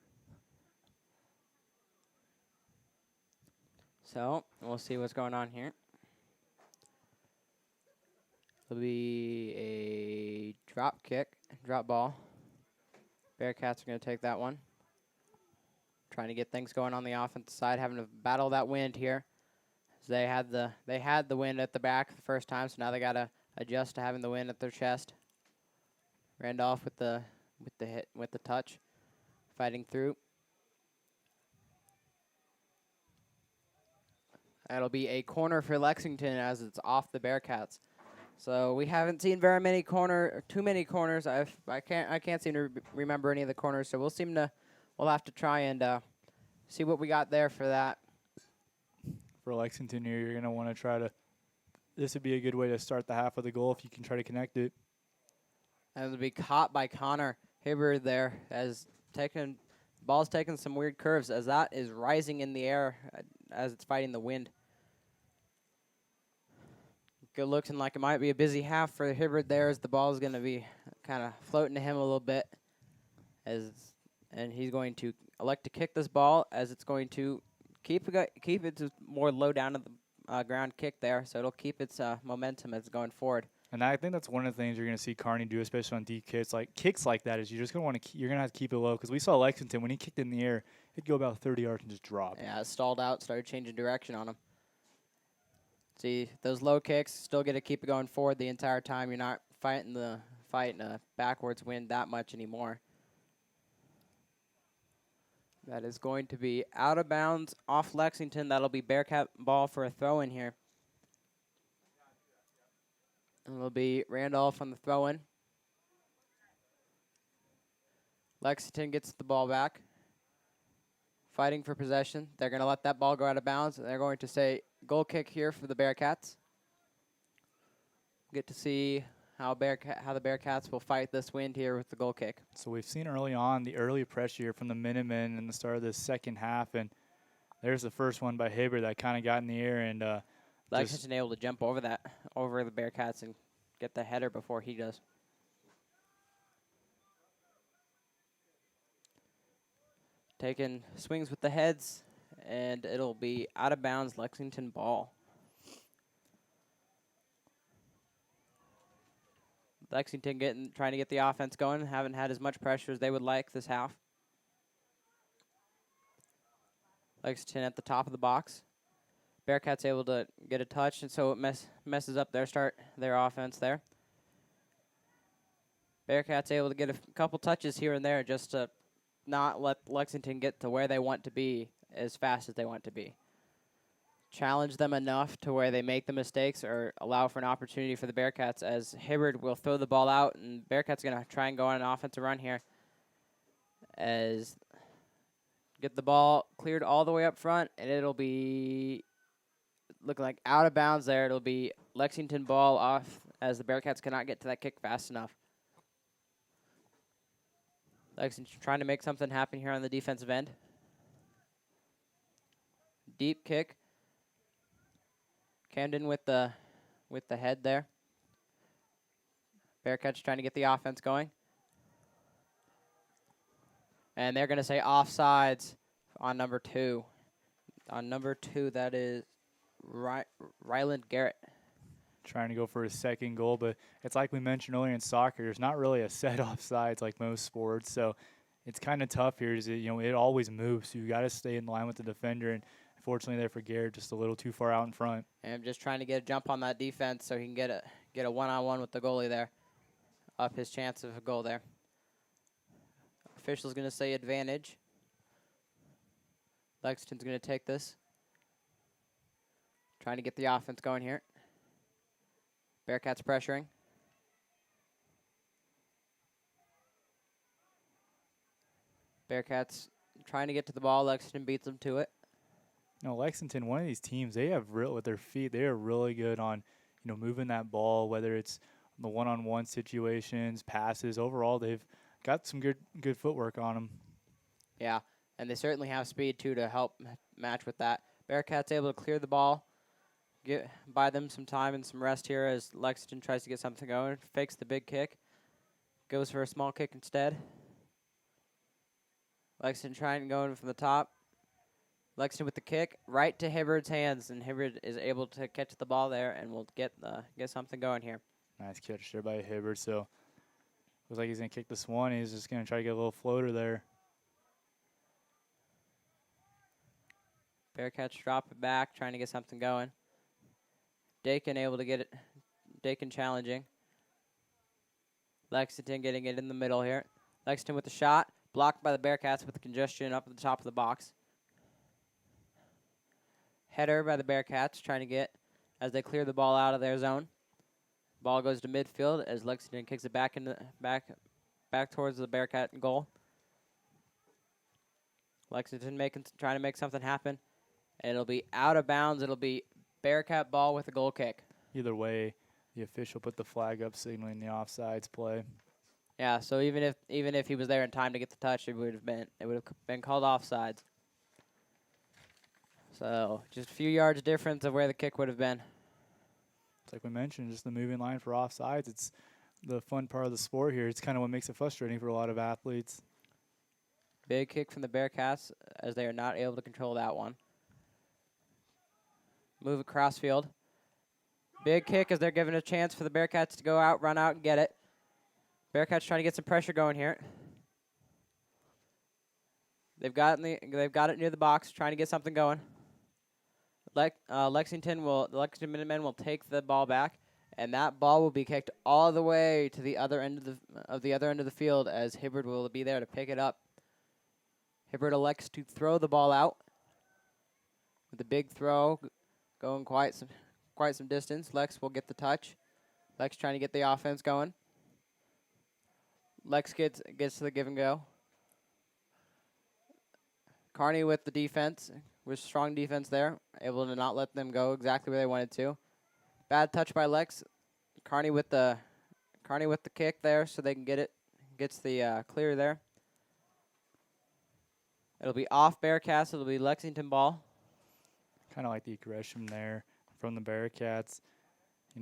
So we'll see what's going on here. It'll be a drop ball. Bearcats are going to take that one. Trying to get things going on the offensive side, having to battle that wind here. They had the wind at the back the first time, so now they got to adjust to having the wind at their chest. Randolph with the touch, fighting through. That'll be a corner for Lexington as it's off the Bearcats. So we haven't seen too many corners. I can't seem to remember any of the corners. So we'll have to try and see what we got there for that. For Lexington here, you're going to want to try to. This would be a good way to start the half of the goal if you can try to connect it. And it'll be caught by Connor Hibbard there ball's taking some weird curves as that is rising in the air as it's fighting the wind. Good looking like it might be a busy half for Hibbard there as the ball is going to be kind of floating to him a little bit. And he's going to elect to kick this ball as it's going to keep it to more low down to the ground kick there, so it'll keep its momentum as it's going forward. And I think that's one of the things you're going to see Kearney do, especially on deep kicks. Like kicks like that is you're just going to have to keep it low because we saw Lexington when he kicked in the air, he'd go about 30 yards and just drop. Yeah, it stalled out, started changing direction on him. See, those low kicks still get to keep it going forward the entire time. You're not fighting a backwards wind that much anymore. That is going to be out of bounds off Lexington. That'll be Bearcat ball for a throw in here. And it'll be Randolph on the throw-in. Lexington gets the ball back. Fighting for possession. They're going to let that ball go out of bounds. They're going to say goal kick here for the Bearcats. Get to see how the Bearcats will fight this wind here with the goal kick. So we've seen early on the early pressure here from the Minutemen in the start of the second half. And there's the first one by Hibbert that kind of got in the air and Lexington able to jump over the Bearcats and get the header before he does. Taking swings with the heads, and it'll be out of bounds Lexington ball. Lexington trying to get the offense going. Haven't had as much pressure as they would like this half. Lexington at the top of the box. Bearcats able to get a touch, and so it messes up their offense there. Bearcats able to get a couple touches here and there just to not let Lexington get to where they want to be as fast as they want to be. challenge them enough to where they make the mistakes or allow for an opportunity for the Bearcats, as Hibbard will throw the ball out, and Bearcats going to try and go on an offensive run here as get the ball cleared all the way up front, and it'll be looking like out of bounds there. It'll be Lexington ball off as the Bearcats cannot get to that kick fast enough. Lexington trying to make something happen here on the defensive end. Deep kick. Camden with the head there. Bearcats trying to get the offense going. And they're going to say offsides on number 2. On number 2, that is Ryland Garrett. Trying to go for his second goal, but it's like we mentioned earlier in soccer, there's not really a set offsides like most sports, so it's kind of tough here. It always moves, so you got to stay in line with the defender, and unfortunately there for Garrett, just a little too far out in front. And I'm just trying to get a jump on that defense so he can get a one-on-one with the goalie there. Up his chance of a goal there. Official's going to say advantage. Lexington's going to take this. Trying to get the offense going here. Bearcats pressuring. Bearcats trying to get to the ball. Lexington beats them to it. Lexington, one of these teams, they have with their feet, they are really good on, moving that ball, whether it's the one-on-one situations, passes. Overall, they've got some good footwork on them. Yeah, and they certainly have speed, too, to help match with that. Bearcats able to clear the ball, buy them some time and some rest here as Lexington tries to get something going. Fakes the big kick. Goes for a small kick instead. Lexington trying to go in from the top. Lexington with the kick right to Hibbard's hands, and Hibbard is able to catch the ball there and will get something going here. Nice catch there by Hibbard. So looks like he's going to kick this one. He's just going to try to get a little floater there. Bearcats drop it back, trying to get something going. Dakin able to get it. Dakin challenging. Lexington getting it in the middle here. Lexington with the shot. Blocked by the Bearcats with the congestion up at the top of the box. Header by the Bearcats trying to get as they clear the ball out of their zone. Ball goes to midfield as Lexington kicks it back back towards the Bearcat goal. Lexington trying to make something happen. And it'll be out of bounds. It'll be Bearcat ball with a goal kick. Either way, the official put the flag up signaling the offsides play. Yeah, so even if he was there in time to get the touch, it would have been called offsides. So just a few yards difference of where the kick would have been. It's like we mentioned, just the moving line for offsides. It's the fun part of the sport here. It's kind of what makes it frustrating for a lot of athletes. Big kick from the Bearcats as they are not able to control that one. Move across field. Big kick as they're giving a chance for the Bearcats to go out, run out, and get it. Bearcats trying to get some pressure going here. They've got it near the box, trying to get something going. Lexington Minutemen will take the ball back, and that ball will be kicked all the way to the other end of the field as Hibbard will be there to pick it up. Hibbard elects to throw the ball out with a big throw, going quite some distance. Lex will get the touch. Lex trying to get the offense going. Lex gets to the give and go. Kearney with the defense, with strong defense there, able to not let them go exactly where they wanted to. Bad touch by Lex. Kearney with the kick there, so they can get it. Gets the clear there. It'll be off Bearcats. It'll be Lexington ball. Kind of like the aggression there from the Bearcats.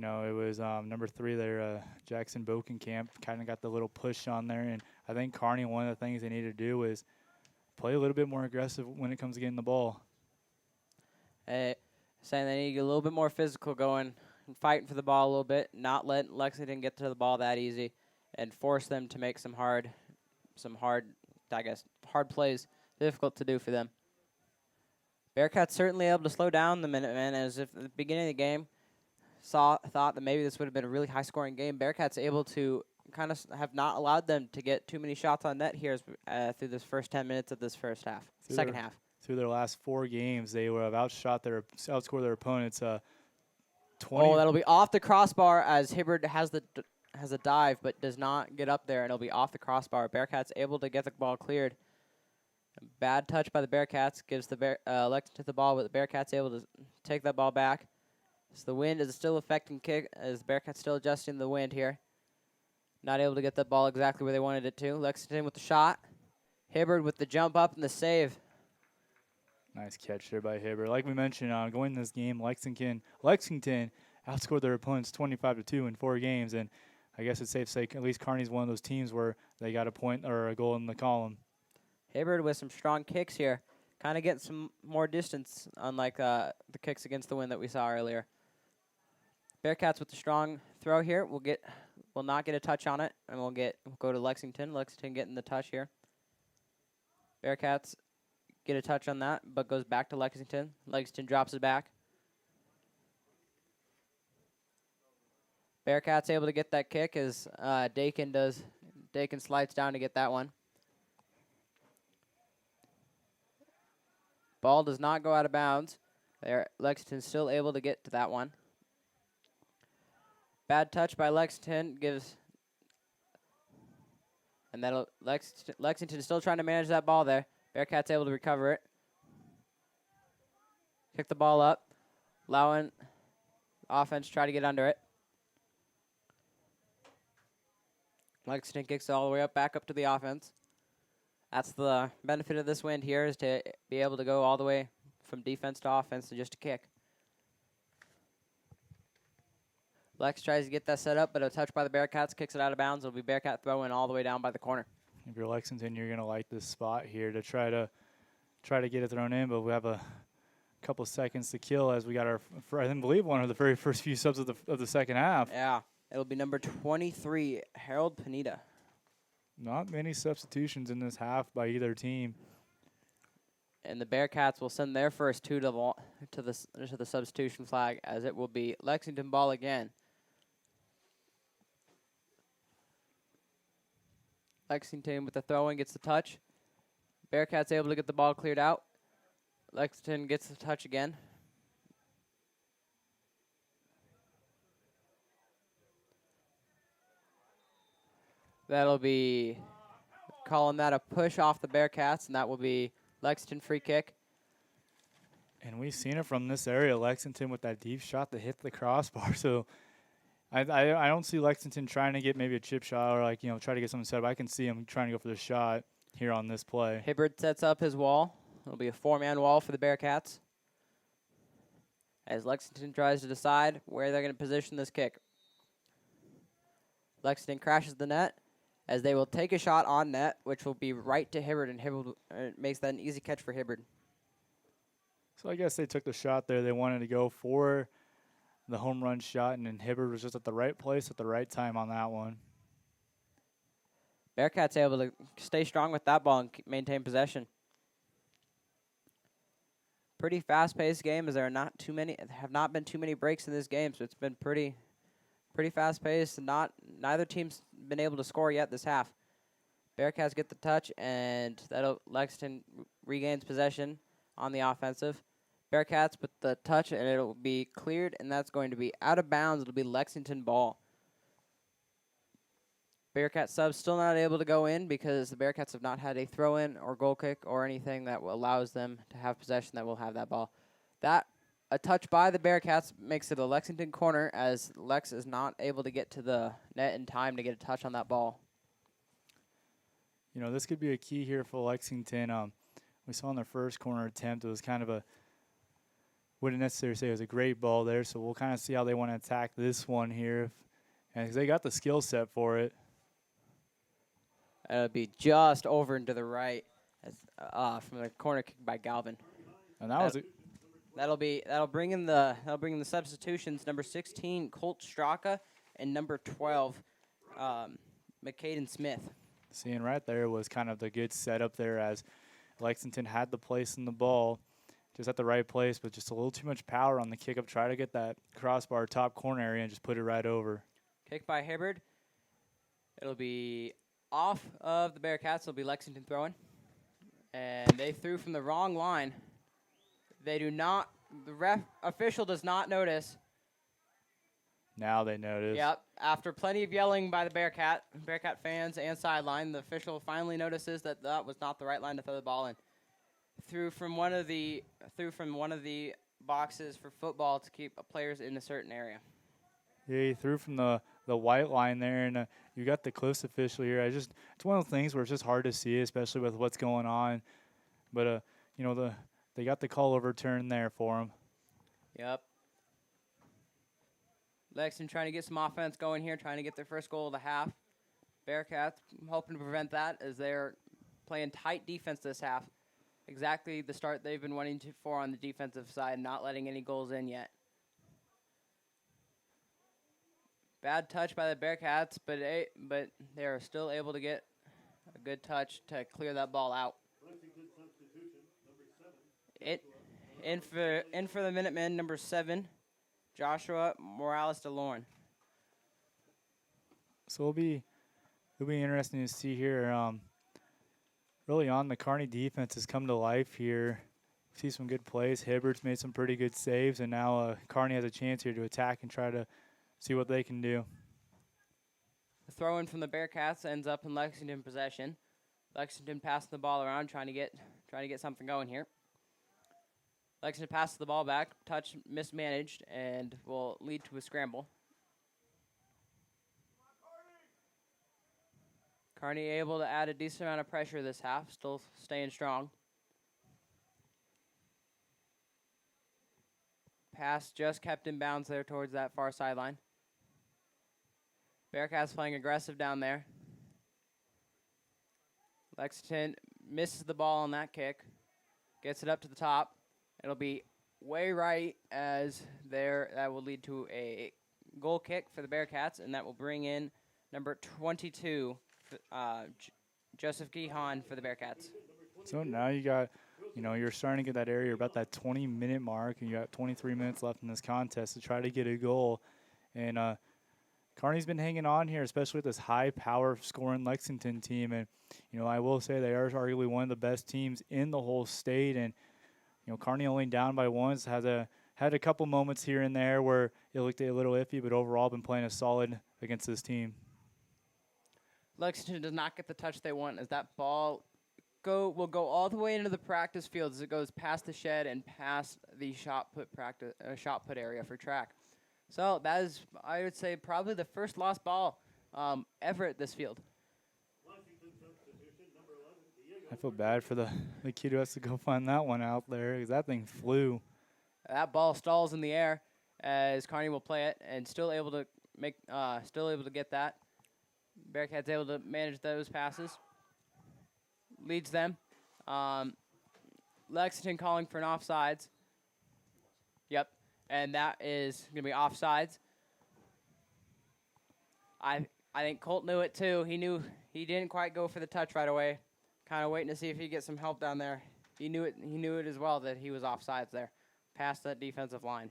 It was number 3 there, Jackson Bokenkamp, kind of got the little push on there. And I think Kearney, one of the things they need to do is play a little bit more aggressive when it comes to getting the ball. Saying they need to get a little bit more physical going and fighting for the ball a little bit, not letting Lexington get to the ball that easy, and force them to make some hard plays, difficult to do for them. Bearcats certainly able to slow down the Minutemen, as if at the beginning of the game thought that maybe this would have been a really high-scoring game. Bearcats able to kind of have not allowed them to get too many shots on net here through this first 10 minutes of this second half. through their last 4 games, they have outscored their opponents 20. Oh, that'll be off the crossbar as Hibbard has a dive but does not get up there, and it'll be off the crossbar. Bearcats able to get the ball cleared. Bad touch by the Bearcats gives the Lexington the ball, but the Bearcats able to take that ball back. So the wind is still affecting kick as the Bearcats still adjusting the wind here. Not able to get that ball exactly where they wanted it to. Lexington with the shot. Hibbard with the jump up and the save. Nice catch there by Hibbard. Like we mentioned, going in this game, Lexington outscored their opponents 25-2 in 4 games, and I guess it's safe to say at least Kearney's one of those teams where they got a point or a goal in the column. Hibbard with some strong kicks here. Kind of getting some more distance, unlike the kicks against the wind that we saw earlier. Bearcats with the strong throw here. We'll not get a touch on it, and we'll go to Lexington. Lexington getting the touch here. Bearcats get a touch on that, but goes back to Lexington. Lexington drops it back. Bearcats able to get that kick as Dakin does. Dakin slides down to get that one. Ball does not go out of bounds. Lexington still able to get to that one. Bad touch by Lexington gives, and that'll Lexington is still trying to manage that ball there. Bearcats able to recover it. Kick the ball up, allowing offense try to get under it. Lexington kicks it all the way up, back up to the offense. That's the benefit of this wind here, is to be able to go all the way from defense to offense to just a kick. Lex tries to get that set up, but a touch by the Bearcats kicks it out of bounds. It'll be Bearcat throwing all the way down by the corner. If you're Lexington, you're going to like this spot here to try to get it thrown in, but we have a couple seconds to kill as we got our, I believe, one of the very first few subs of the second half. Yeah, it'll be number 23, Harold Panetta. Not many substitutions in this half by either team. And the Bearcats will send their first two to the substitution flag, as it will be Lexington ball again. Lexington with the throw-in gets the touch. Bearcats able to get the ball cleared out. Lexington gets the touch again. That'll be calling that a push off the Bearcats, and that will be Lexington free kick. And we've seen it from this area, Lexington with that deep shot that hit the crossbar. So I don't see Lexington trying to get maybe a chip shot or try to get something set up. I can see him trying to go for the shot here on this play. Hibbard sets up his wall. It'll be a 4-man wall for the Bearcats, as Lexington tries to decide where they're going to position this kick. Lexington crashes the net, as they will take a shot on net, which will be right to Hibbard, and Hibbard makes that an easy catch for Hibbard. So I guess they took the shot there. They wanted to go for the home run shot, and then Hibbard was just at the right place at the right time on that one. Bearcats able to stay strong with that ball and maintain possession. Pretty fast-paced game, as there have not been too many breaks in this game, so it's been pretty fast-paced. Neither team's been able to score yet this half. Bearcats get the touch, and Lexington regains possession on the offensive. Bearcats with the touch, and it'll be cleared, and that's going to be out of bounds. It'll be Lexington ball. Bearcat subs still not able to go in because the Bearcats have not had a throw-in or goal kick or anything that allows them to have possession that will have that ball. A touch by the Bearcats makes it a Lexington corner, as Lex is not able to get to the net in time to get a touch on that ball. This could be a key here for Lexington. We saw in their first corner attempt, it was kind of wouldn't necessarily say it was a great ball there, so we'll kind of see how they want to attack this one here. And they got the skill set for it. It'll be just over and to the right from the corner kick by Galvin. And that was it. That'll bring in the substitutions. Number 16, Colt Straka, and number 12, McCaden Smith. Seeing right there was kind of the good setup there, as Lexington had the place in the ball, just at the right place, but just a little too much power on the kick up. Try to get that crossbar top corner area and just put it right over. Kick by Hibbard. It'll be off of the Bearcats. It'll be Lexington throwing. And they threw from the wrong line. They do not, the ref official does not notice. Now they notice. Yep. After plenty of yelling by the Bearcat fans and sideline, the official finally notices that that was not the right line to throw the ball in. Threw from one of the boxes for football to keep players in a certain area. Yeah, he threw from the white line there, and you got the close official here. It's one of those things where it's just hard to see, especially with what's going on. But they got the call overturned there for him. Yep. Lexington trying to get some offense going here, trying to get their first goal of the half. Bearcats hoping to prevent that as they're playing tight defense this half. Exactly the start they've been wanting for on the defensive side, not letting any goals in yet. Bad touch by the Bearcats, but they are still able to get a good touch to clear that ball out. In for the Minutemen, number 7, Joshua Morales DeLorne. So it'll be interesting to see here. Early on, the Kearney defense has come to life here. See some good plays. Hibbert's made some pretty good saves, and now Kearney has a chance here to attack and try to see what they can do. The throw-in from the Bearcats ends up in Lexington possession. Lexington passing the ball around, trying to get something going here. Lexington passes the ball back, touch mismanaged, and will lead to a scramble. Kearney able to add a decent amount of pressure this half, still staying strong. Pass just kept in bounds there towards that far sideline. Bearcats playing aggressive down there. Lexington misses the ball on that kick, gets it up to the top. It'll be way right as that will lead to a goal kick for the Bearcats, and that will bring in number 22, Joseph Gihan for the Bearcats. So now you got, you're starting to get that area about that 20-minute mark, and you got 23 minutes left in this contest to try to get a goal. And Kearney's been hanging on here, especially with this high-power scoring Lexington team. And, I will say they are arguably one of the best teams in the whole state. And, Kearney only down by once, had a couple moments here and there where it looked a little iffy, but overall been playing a solid against this team. Lexington does not get the touch they want as that ball will go all the way into the practice field as it goes past the shed and past the shot put area for track. So that is, I would say, probably the first lost ball ever at this field. I feel bad for the kid who has to go find that one out there because that thing flew. That ball stalls in the air as Kearney will play it and still able to get that. Bearcats able to manage those passes. Leads them. Lexington calling for an offsides. Yep, and that is going to be offsides. I think Colt knew it too. He knew he didn't quite go for the touch right away. Kind of waiting to see if he gets some help down there. He knew it as well that he was offsides there, past that defensive line.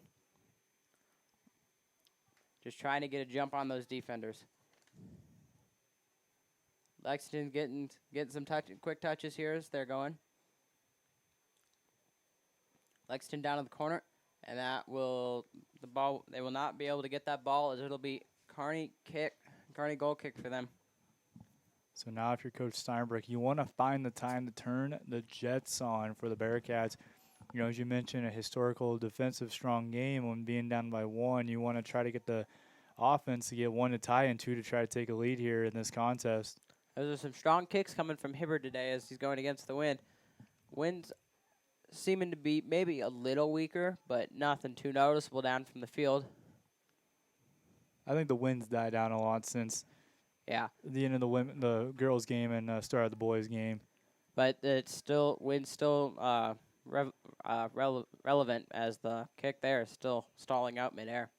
Just trying to get a jump on those defenders. Lexington getting some quick touches here as they're going. Lexington down in the corner, and they will not be able to get that ball as it'll be Kearney goal kick for them. So now if you're Coach Steinbrook, you want to find the time to turn the Jets on for the Bearcats. As you mentioned, a historical defensive strong game. When being down by 1, you want to try to get the offense to get 1 to tie and 2 to try to take a lead here in this contest. Those are some strong kicks coming from Hibbert today as he's going against the wind. Wind's seeming to be maybe a little weaker, but nothing too noticeable down from the field. I think the wind's died down a lot since the end of the girls' game and start of the boys' game. But wind's still relevant as the kick there is still stalling out midair.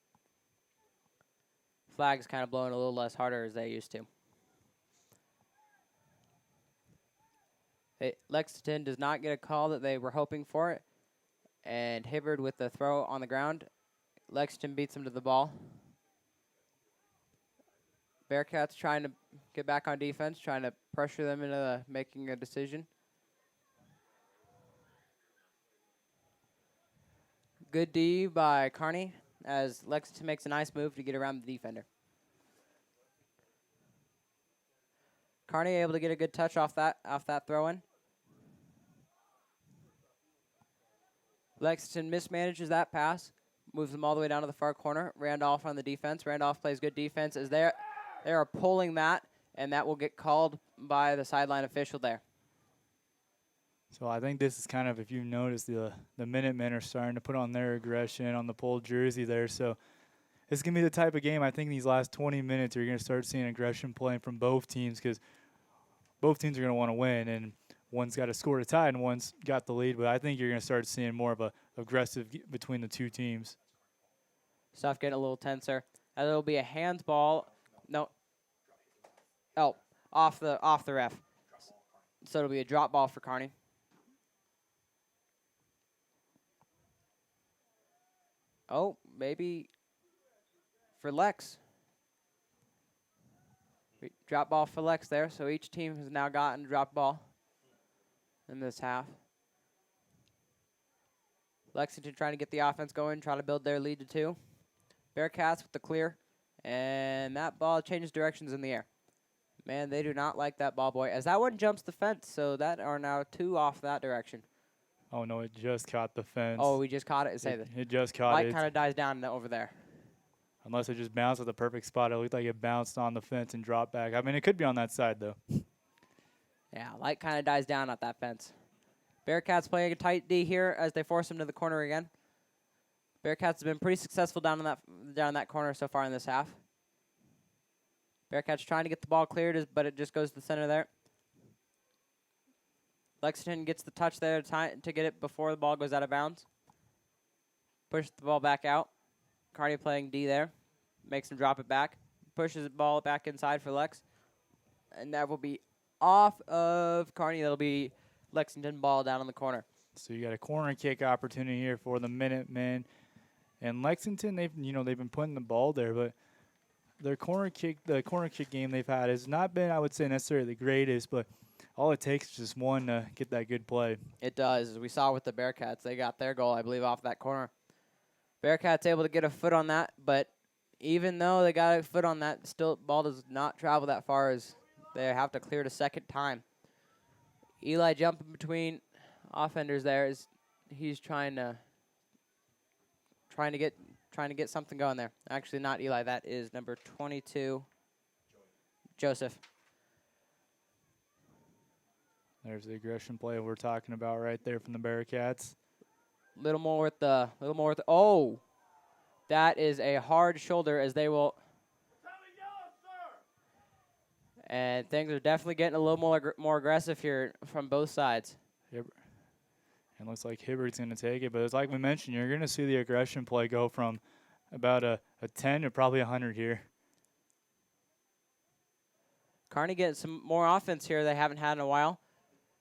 Flag's kind of blowing a little less harder as they used to. Lexington does not get a call that they were hoping for it. And Hibbard with the throw on the ground. Lexington beats him to the ball. Bearcats trying to get back on defense, trying to pressure them into making a decision. Good D by Kearney as Lexington makes a nice move to get around the defender. Kearney able to get a good touch off that throw-in. Lexington mismanages that pass, moves them all the way down to the far corner. Randolph on the defense. Randolph plays good defense as they are pulling that, and that will get called by the sideline official there. So I think this is kind of, if you notice, the Minutemen are starting to put on their aggression on the pulled jersey there. So it's going to be the type of game, I think, these last 20 minutes you're going to start seeing aggression playing from both teams because both teams are going to want to win, and one's got to score to tie and one's got the lead. But I think you're going to start seeing more of a aggressive between the two teams. Stuff getting a little tenser. And it'll be a handball. No. Oh, off the ref. So it'll be a drop ball for Kearney. Oh, maybe for Lex. Drop ball for Lex there. So each team has now gotten a drop ball in this half. Lexington trying to get the offense going, trying to build their lead to 2. Bearcats with the clear. And that ball changes directions in the air. Man, they do not like that ball boy. As that one jumps the fence, so that are now 2 off that direction. Oh, no, it just caught the fence. Oh, we just caught it. Say that. It just caught Light it. kind of dies down over there. Unless it just bounced at the perfect spot. It looked like it bounced on the fence and dropped back. I mean, it could be on that side, though. Yeah, light kind of dies down at that fence. Bearcats playing a tight D here as they force him to the corner again. Bearcats have been pretty successful down in that corner so far in this half. Bearcats trying to get the ball cleared, but it just goes to the center there. Lexington gets the touch there to get it before the ball goes out of bounds. Pushes the ball back out. Kearney playing D there. Makes him drop it back. Pushes the ball back inside for Lex. And that will be off of Kearney. That'll be Lexington ball down in the corner. So you got a corner kick opportunity here for the Minutemen. And Lexington, they've been putting the ball there, but the corner kick game they've had has not been, I would say, necessarily the greatest, but all it takes is just one to get that good play. It does. As we saw with the Bearcats, they got their goal, I believe, off that corner. Bearcats able to get a foot on that, but even though they got a foot on that, still ball does not travel that far as they have to clear it a second time. Eli jumping between offenders there as he's trying to get something going there. Actually, not Eli. That is number 22, Joseph. There's the aggression play we're talking about right there from the Bearcats. Little more with the. Oh, that is a hard shoulder as they will. And things are definitely getting a little more aggressive here from both sides. Yep. And looks like Hibbert's going to take it. But it's like we mentioned, you're going to see the aggression play go from about a 10 to probably 100 here. Kearney getting some more offense here they haven't had in a while.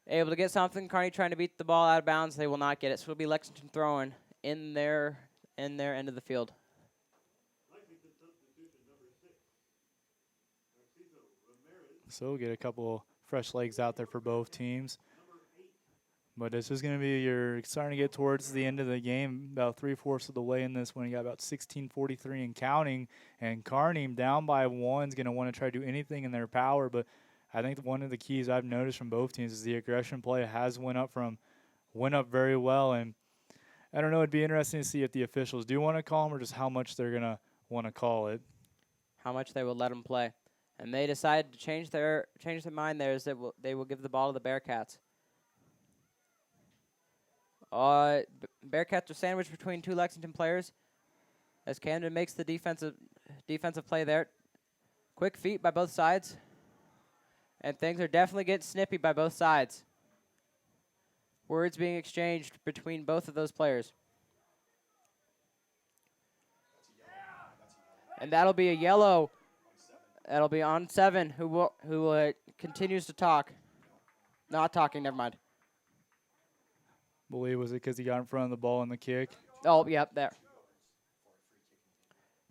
Able to get something. Kearney trying to beat the ball out of bounds. They will not get it. So it'll be Lexington throwing in their end of the field. So we'll get a couple fresh legs out there for both teams. But this is going to be, you're starting to get towards the end of the game, about 3/4 of the way in this one. You got about 16:43 and counting. And Kearney down by 1 is going to want to try to do anything in their power. But I think one of the keys I've noticed from both teams is the aggression play has went up very well. And I don't know, it'd be interesting to see if the officials do want to call them or just how much they're going to want to call it. How much they will let them play. And they decided to change their mind there is that they will give the ball to the Bearcats. Bearcats are sandwiched between 2 Lexington players as Camden makes the defensive play there. Quick feet by both sides. And things are definitely getting snippy by both sides. Words being exchanged between both of those players. And that'll be a yellow. That'll be on 7 who continues to talk. Not talking, never mind. Believe, was it because he got in front of the ball in the kick? Oh, yep, there.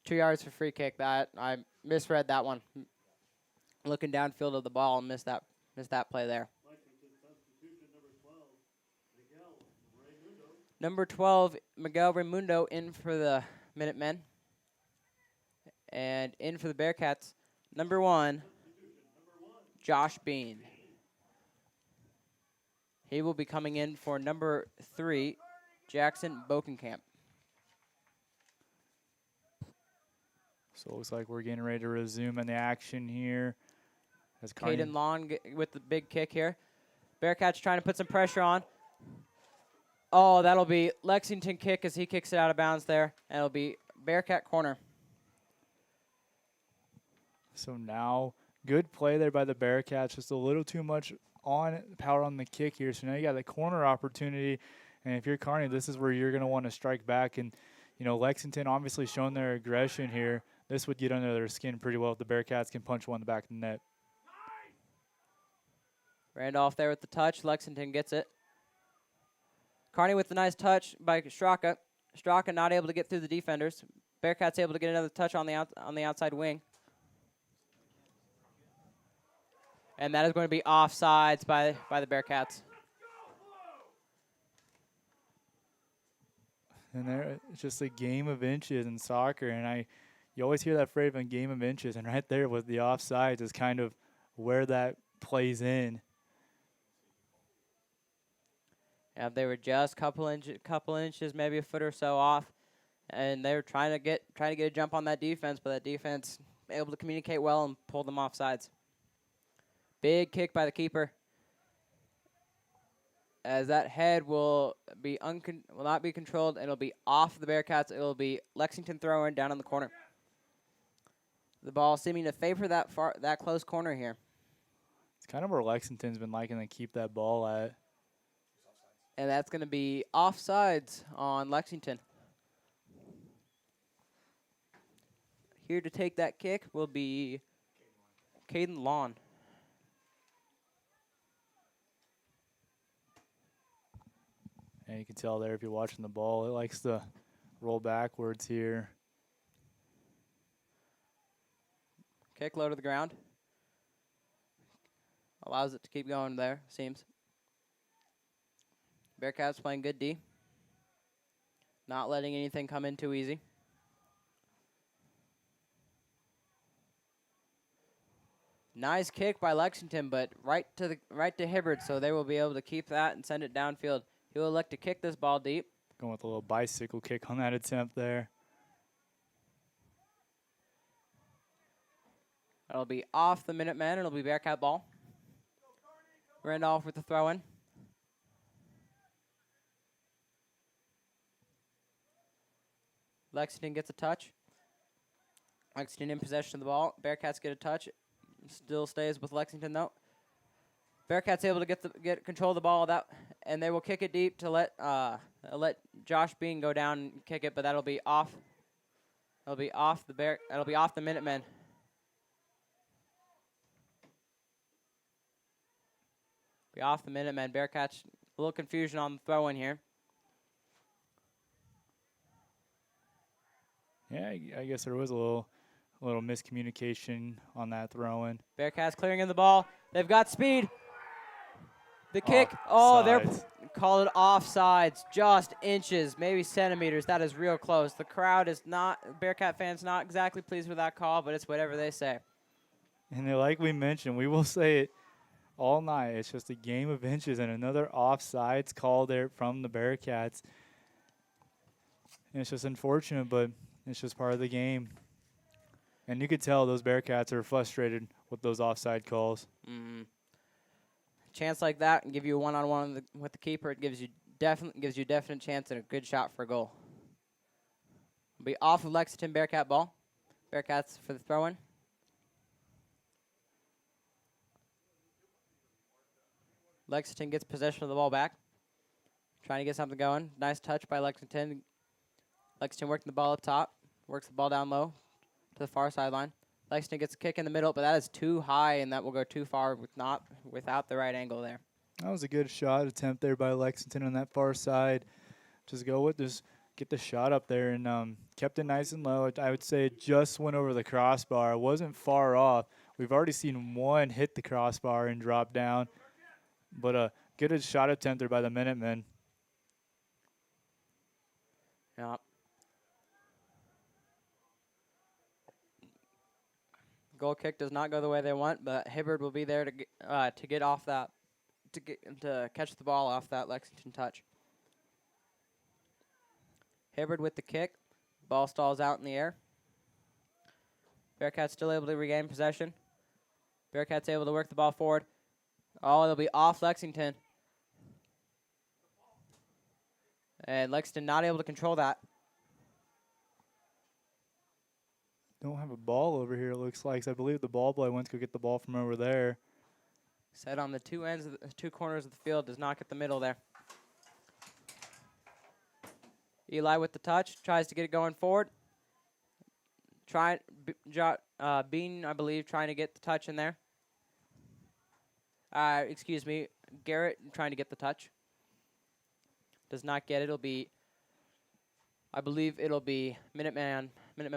2 yards for free kick. That I misread that one. Looking downfield of the ball and missed that play there. Number 12, Miguel Raimundo in for the Minutemen. And in for the Bearcats, number 1, Josh Bean. He will be coming in for number 3, Jackson Bokenkamp. So it looks like we're getting ready to resume in the action here. As Caden Long with the big kick here. Bearcats trying to put some pressure on. Oh, that'll be Lexington kick as he kicks it out of bounds there. And it'll be Bearcat corner. So now, good play there by the Bearcats. Just a little too much power on the kick here. So now you got the corner opportunity. And if you're Kearney, this is where you're going to want to strike back. And, you know, Lexington obviously showing their aggression here. This would get under their skin pretty well if the Bearcats can punch one in the back of the net. Randolph there with the touch. Lexington gets it. Kearney with the nice touch by Straka. Straka not able to get through the defenders. Bearcats able to get another touch on the outside wing. And that is going to be offsides by the Bearcats. And there, it's just a game of inches in soccer. And you always hear that phrase, a game of inches. And right there with the offsides is kind of where that plays in. Yeah, they were just couple inches, maybe a foot or so off, and they were trying to get a jump on that defense, but that defense able to communicate well and pull them off sides. Big kick by the keeper, as that head will not be controlled, and it'll be off the Bearcats. It'll be Lexington throwing down in the corner. The ball seeming to favor that close corner here. It's kind of where Lexington's been liking to keep that ball at. And that's going to be offsides on Lexington. Here to take that kick will be Caden Lawn. And you can tell there if you're watching the ball, it likes to roll backwards here. Kick low to the ground. Allows it to keep going there, seems. Bearcats playing good D. Not letting anything come in too easy. Nice kick by Lexington, but right to Hibbard, so they will be able to keep that and send it downfield. He will elect to kick this ball deep. Going with a little bicycle kick on that attempt there. That'll be off the Minutemen. It'll be Bearcat ball. Randolph with the throw-in. Lexington gets a touch. Lexington in possession of the ball. Bearcats get a touch. Still stays with Lexington though. Bearcats able to get control of the ball and they will kick it deep to let Josh Bean go down and kick it, but that'll be off. That'll be off the Minutemen. Be off the Minutemen. Bearcats a little confusion on the throw in here. Yeah, I guess there was a little miscommunication on that throw-in. Bearcats clearing in the ball. They've got speed. The kick. Oh, they're called it offsides. Just inches, maybe centimeters. That is real close. The crowd is not, Bearcat fans not exactly pleased with that call, but it's whatever they say. And like we mentioned, we will say it all night. It's just a game of inches and another offsides call there from the Bearcats. And it's just unfortunate, but it's just part of the game. And you could tell those Bearcats are frustrated with those offside calls. Mm-hmm. Chance like that and give you a one-on-one with the keeper, it gives you definite chance and a good shot for a goal. It'll be off of Lexington Bearcat ball. Bearcats for the throw-in. Lexington gets possession of the ball back. Trying to get something going. Nice touch by Lexington. Lexington working the ball up top. Works the ball down low to the far sideline. Lexington gets a kick in the middle, but that is too high, and that will go too far without the right angle there. That was a good shot attempt there by Lexington on that far side. Just get the shot up there and kept it nice and low. I would say it just went over the crossbar. It wasn't far off. We've already seen one hit the crossbar and drop down, but a good shot attempt there by the Minutemen. Yeah. Goal kick does not go the way they want, but Hibbard will be there to get off that, to catch the ball off that Lexington touch. Hibbard with the kick. Ball stalls out in the air. Bearcats still able to regain possession. Bearcats able to work the ball forward. Oh, it'll be off Lexington. And Lexington not able to control that. Don't have a ball over here, it looks like. So I believe the ball boy went to go get the ball from over there. Set on the two corners of the field, does not get the middle there. Eli with the touch, tries to get it going forward. Bean, I believe, trying to get the touch in there. Excuse me, Garrett trying to get the touch. Does not get it. I believe it'll be Minuteman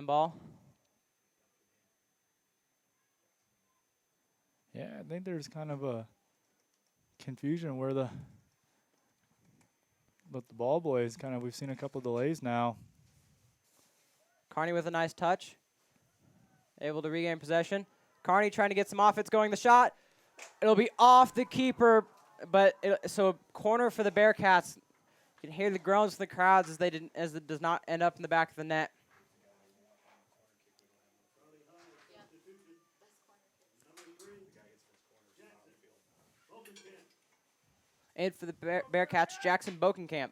ball. Yeah, I think there's kind of a confusion where the ball boys we've seen a couple delays now. Kearney with a nice touch. Able to regain possession. Kearney trying to get some offense going. The shot. It'll be off the keeper, but so corner for the Bearcats. You can hear the groans from the crowds as it does not end up in the back of the net. And for the Bearcats, Jackson Bokenkamp.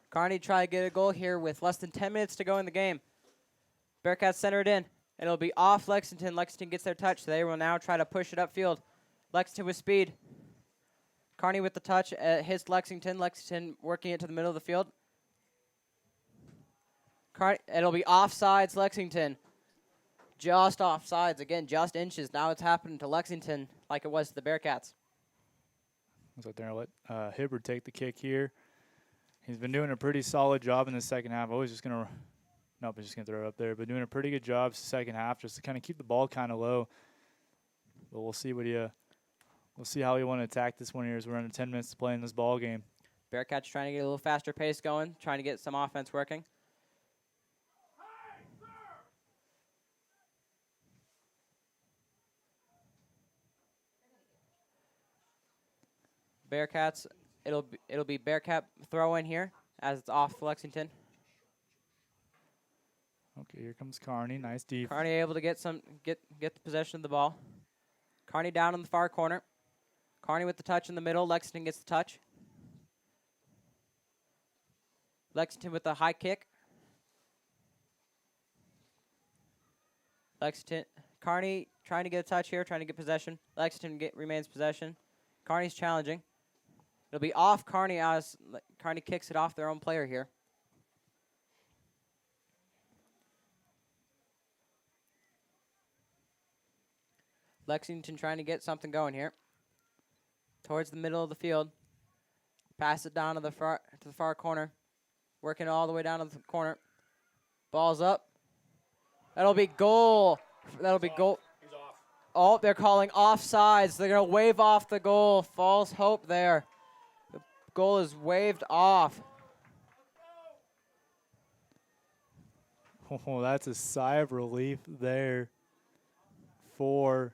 Kearney try to get a goal here with less than 10 minutes to go in the game. Bearcats center it in. And it'll be off Lexington. Lexington gets their touch. They will now try to push it upfield. Lexington with speed. Kearney with the touch. Hits Lexington. Lexington working it to the middle of the field. It'll be offsides Lexington. Just offsides. Again, just inches. Now it's happening to Lexington like it was to the Bearcats. Looks like they're going to let Hibbard take the kick here. He's been doing a pretty solid job in the second half. He's just going to throw it up there. But doing a pretty good job second half just to kind of keep the ball kind of low. But we'll see we'll see how we want to attack this one here as we're under 10 minutes to play in this ball game. Bearcats trying to get a little faster pace going, trying to get some offense working. Bearcats, it'll be Bearcat throw in here as it's off Lexington. Okay, here comes Kearney. Nice deep. Kearney able to get the possession of the ball. Kearney down in the far corner. Kearney with the touch in the middle. Lexington gets the touch. Lexington with the high kick. Kearney trying to get a touch here, trying to get possession. Lexington remains possession. Kearney's challenging. It'll be off Kearney as Kearney kicks it off their own player here. Lexington trying to get something going here. Towards the middle of the field. Pass it down to the far corner. Working all the way down to the corner. Ball's up. That'll be goal. That'll be goal. He's off. Oh, they're calling offsides. They're going to wave off the goal. False hope there. The goal is waved off. Oh, that's a sigh of relief there for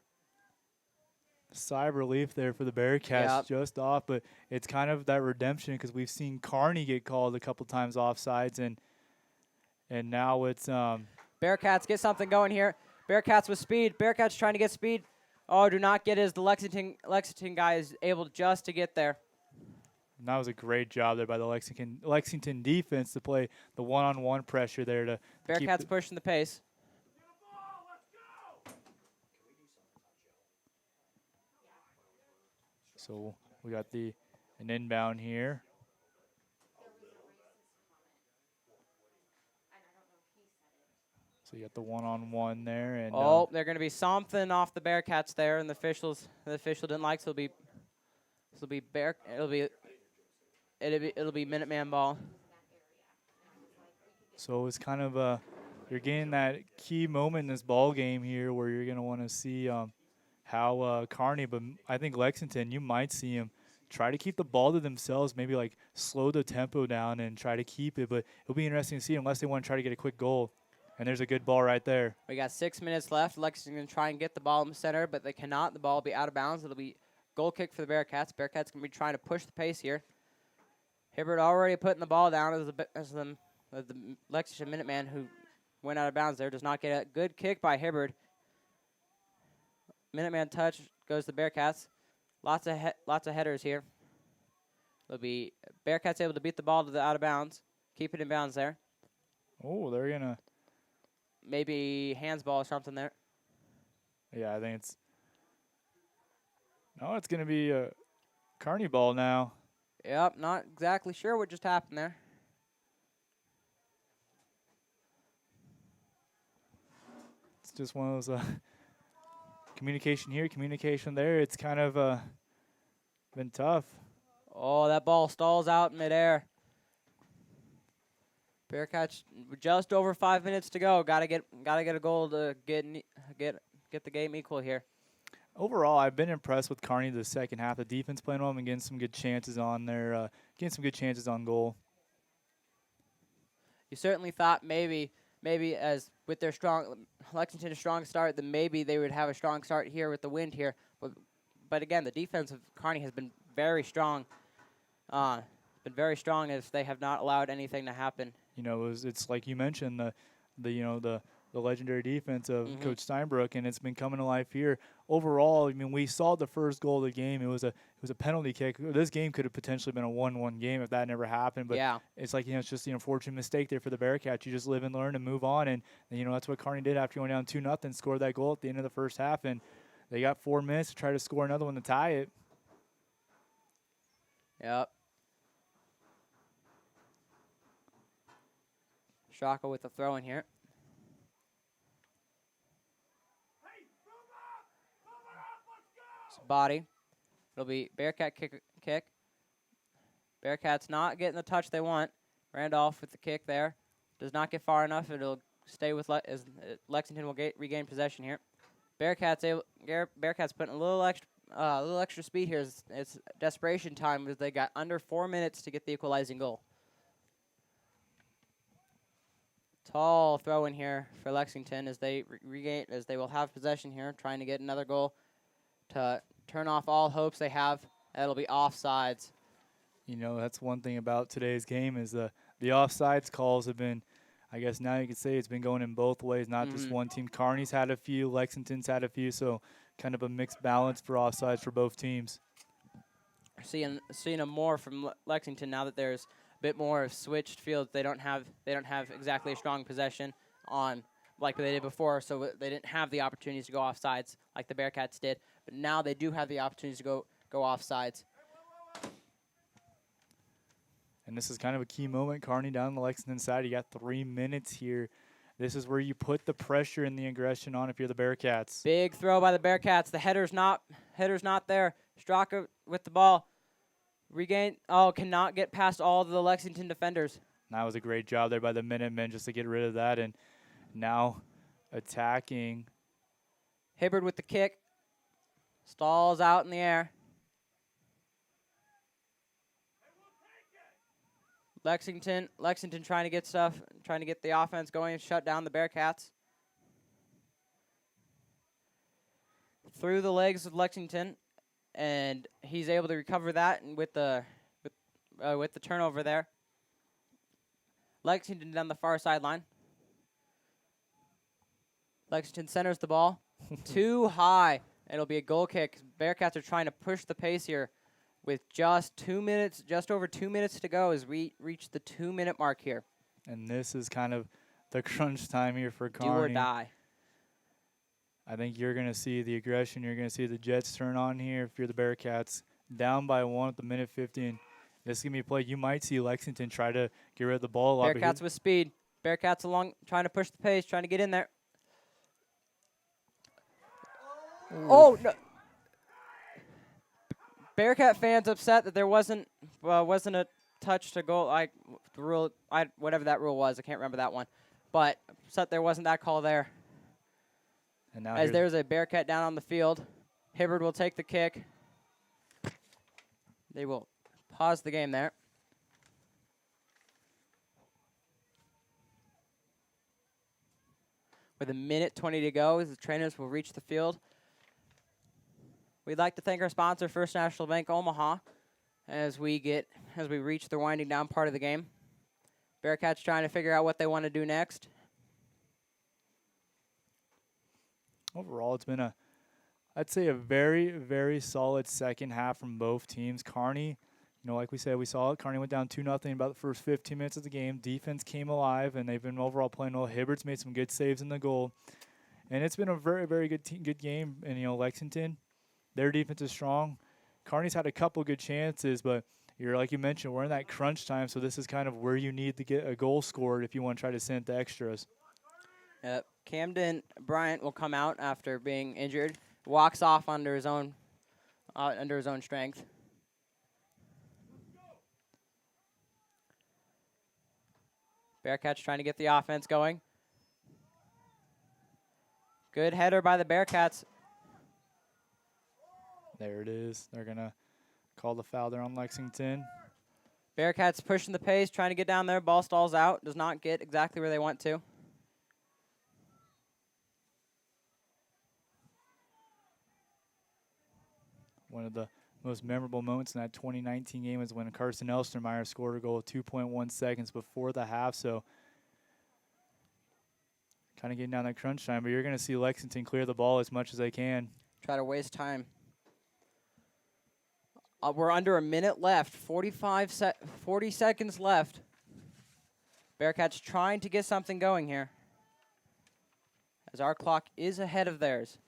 the Bearcats. Yep. Just off, but it's kind of that redemption because we've seen Kearney get called a couple times offsides, and now it's Bearcats get something going here. Bearcats with speed. Bearcats trying to get speed. Oh, do not get it as the Lexington guy is able just to get there. And that was a great job there by the Lexington defense to play the one-on-one pressure there to keep Bearcats pushing the pace. So we got an inbound here. So you got the one-on-one there, and They're going to be something off the Bearcats there, and the official didn't like. So it'll be Minuteman ball. so it's kind of you're getting that key moment in this ball game here where you're going to want to see how Kearney, but I think Lexington, you might see him try to keep the ball to themselves, maybe like slow the tempo down and try to keep it. But it'll be interesting to see unless they want to try to get a quick goal. And there's a good ball right there. We got 6 minutes left. Lexington going to try and get the ball in the center, but they cannot. The ball will be out of bounds. It'll be goal kick for the Bearcats. Bearcats going to be trying to push the pace here. Hibbert already putting the ball down as the Lexington Minuteman who went out of bounds there. Does not get a good kick by Hibbert. Minuteman touch goes to Bearcats. Lots of headers here. It'll be Bearcats able to beat the ball to the out of bounds. Keep it in bounds there. Oh, they're going to. Maybe handsball or something there. Yeah, I think it's. No, it's going to be a Kearney ball now. Yep, not exactly sure what just happened there. It's just one of those communication here, communication there. It's kind of been tough. Oh, that ball stalls out in midair. Bearcats just over 5 minutes to go. Gotta get a goal to get the game equal here. Overall, I've been impressed with Kearney the second half. The defense playing well and getting some good chances on there, getting some good chances on goal. You certainly thought maybe as with their Lexington's strong start, that maybe they would have a strong start here with the wind here. But again, the defense of Kearney has been very strong. Been very strong as they have not allowed anything to happen. You know, it's like you mentioned the legendary defense of Coach Steinbrook, and it's been coming to life here. Overall, I mean, we saw the first goal of the game. It was a penalty kick. This game could have potentially been a 1-1 game if that never happened. But yeah, it's like, you know, it's just an unfortunate mistake there for the Bearcats. You just live and learn and move on, and you know that's what Kearney did after going down 2-0, scored that goal at the end of the first half, and they got 4 minutes to try to score another one to tie it. Yep. Shaka with the throw in here. Body. It'll be Bearcat kick. Bearcats not getting the touch they want. Randolph with the kick there. Does not get far enough. It'll stay with Lexington will regain possession here. Bearcats putting a little extra speed here. It's desperation time as they got under 4 minutes to get the equalizing goal. Tall throw in here for Lexington as they will have possession here, trying to get another goal to turn off all hopes they have. That'll be offsides. You know, that's one thing about today's game is the offsides calls have been, I guess now you could say it's been going in both ways, not just one team. Kearney's had a few, Lexington's had a few, so kind of a mixed balance for offsides for both teams. Seeing them more from Lexington now that there's a bit more of switched fields. They don't have exactly a strong possession on like they did before, so they didn't have the opportunities to go offsides like the Bearcats did. But now they do have the opportunities to go offsides. And this is kind of a key moment. Kearney down the Lexington side. You got 3 minutes here. This is where you put the pressure and the aggression on if you're the Bearcats. Big throw by the Bearcats. The header's not there. Straka with the ball. Cannot get past all of the Lexington defenders. That was a great job there by the Minutemen just to get rid of that. And now attacking. Hibbert with the kick. Stalls out in the air. Lexington trying to get the offense going and shut down the Bearcats. Through the legs of Lexington, and he's able to recover that and with the turnover there. Lexington down the far sideline. Lexington centers the ball too high. It'll be a goal kick. Bearcats are trying to push the pace here with just over 2 minutes to go as we reach the 2 minute mark here. And this is kind of the crunch time here for Kearney. Do or die. I think you're going to see the aggression. You're going to see the Jets turn on here if you're the Bearcats. Down by 1 at the minute 15. This is going to be a play. You might see Lexington try to get rid of the ball a lot. Bearcats with speed. Bearcats along, trying to push the pace, trying to get in there. Ooh. Oh, no. Bearcat fans upset that there wasn't a touch to goal. Whatever that rule was, I can't remember that one. But upset there wasn't that call there. And now as there's a Bearcat down on the field, Hibbert will take the kick. They will pause the game there. With a minute 20 to go, as the trainers will reach the field. We'd like to thank our sponsor, First National Bank Omaha, as we reach the winding down part of the game. Bearcats trying to figure out what they want to do next. Overall, it's been I'd say a very, very solid second half from both teams. Kearney, like we said, we saw it. Kearney went down 2-0 about the first 15 minutes of the game. Defense came alive, and they've been overall playing well. Hibbert's made some good saves in the goal. And it's been a very, very good game. And, Lexington, their defense is strong. Kearney's had a couple good chances, but like you mentioned, we're in that crunch time, so this is kind of where you need to get a goal scored if you want to try to send it to extras. Camden Bryant will come out after being injured. Walks off under his own strength. Bearcats trying to get the offense going. Good header by the Bearcats. There it is. They're going to call the foul there on Lexington. Bearcats pushing the pace, trying to get down there. Ball stalls out. Does not get exactly where they want to. One of the most memorable moments in that 2019 game is when Carson Elstermeyer scored a goal with 2.1 seconds before the half. So kind of getting down that crunch time, but you're going to see Lexington clear the ball as much as they can. Try to waste time. We're under a minute left, 40 seconds left. Bearcats trying to get something going here, as our clock is ahead of theirs.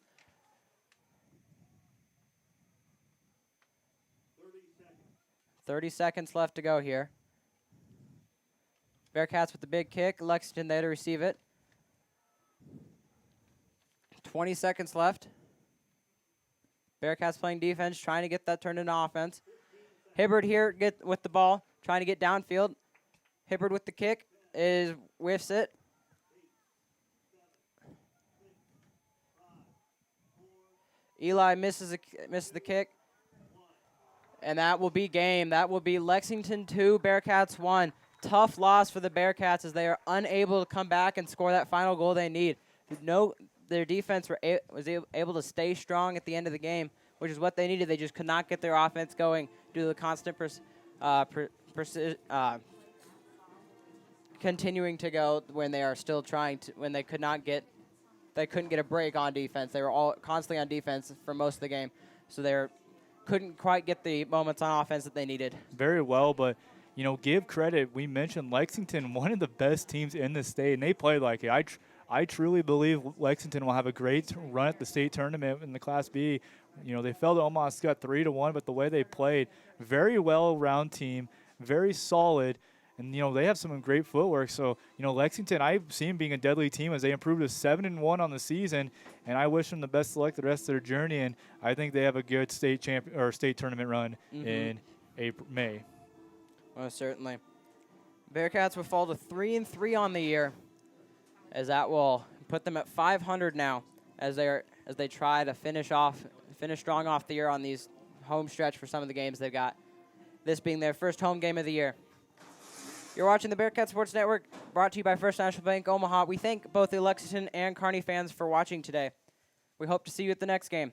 30 seconds left to go here. Bearcats with the big kick. Lexington there to receive it. 20 seconds left. Bearcats playing defense, trying to get that turned into offense. Hibbard here with the ball, trying to get downfield. Hibbard with the kick whiffs it. Eli misses the kick. And that will be game. That will be Lexington 2, Bearcats 1. Tough loss for the Bearcats as they are unable to come back and score that final goal they need. Their defense was able to stay strong at the end of the game, which is what they needed. They just could not get their offense going due to the constant continuing to go when they are still trying to, when they couldn't get a break on defense. They were all constantly on defense for most of the game, so they couldn't quite get the moments on offense that they needed. Very well, but give credit. We mentioned Lexington, one of the best teams in the state, and they played like it. I truly believe Lexington will have a great run at the state tournament in the Class B. They fell to Omaha Scott 3-1, but the way they played, very well-round team, very solid, and they have some great footwork. So Lexington, I see them being a deadly team as they improved to 7-1 on the season, and I wish them the best of luck the rest of their journey. And I think they have a good state tournament run in May. Most certainly. Bearcats will fall to 3-3 on the year, as that will put them at 500 now, as they try to finish strong off the year on these home stretch for some of the games they've got. This being their first home game of the year. You're watching the Bearcat Sports Network, brought to you by First National Bank Omaha. We thank both the Lexington and Kearney fans for watching today. We hope to see you at the next game.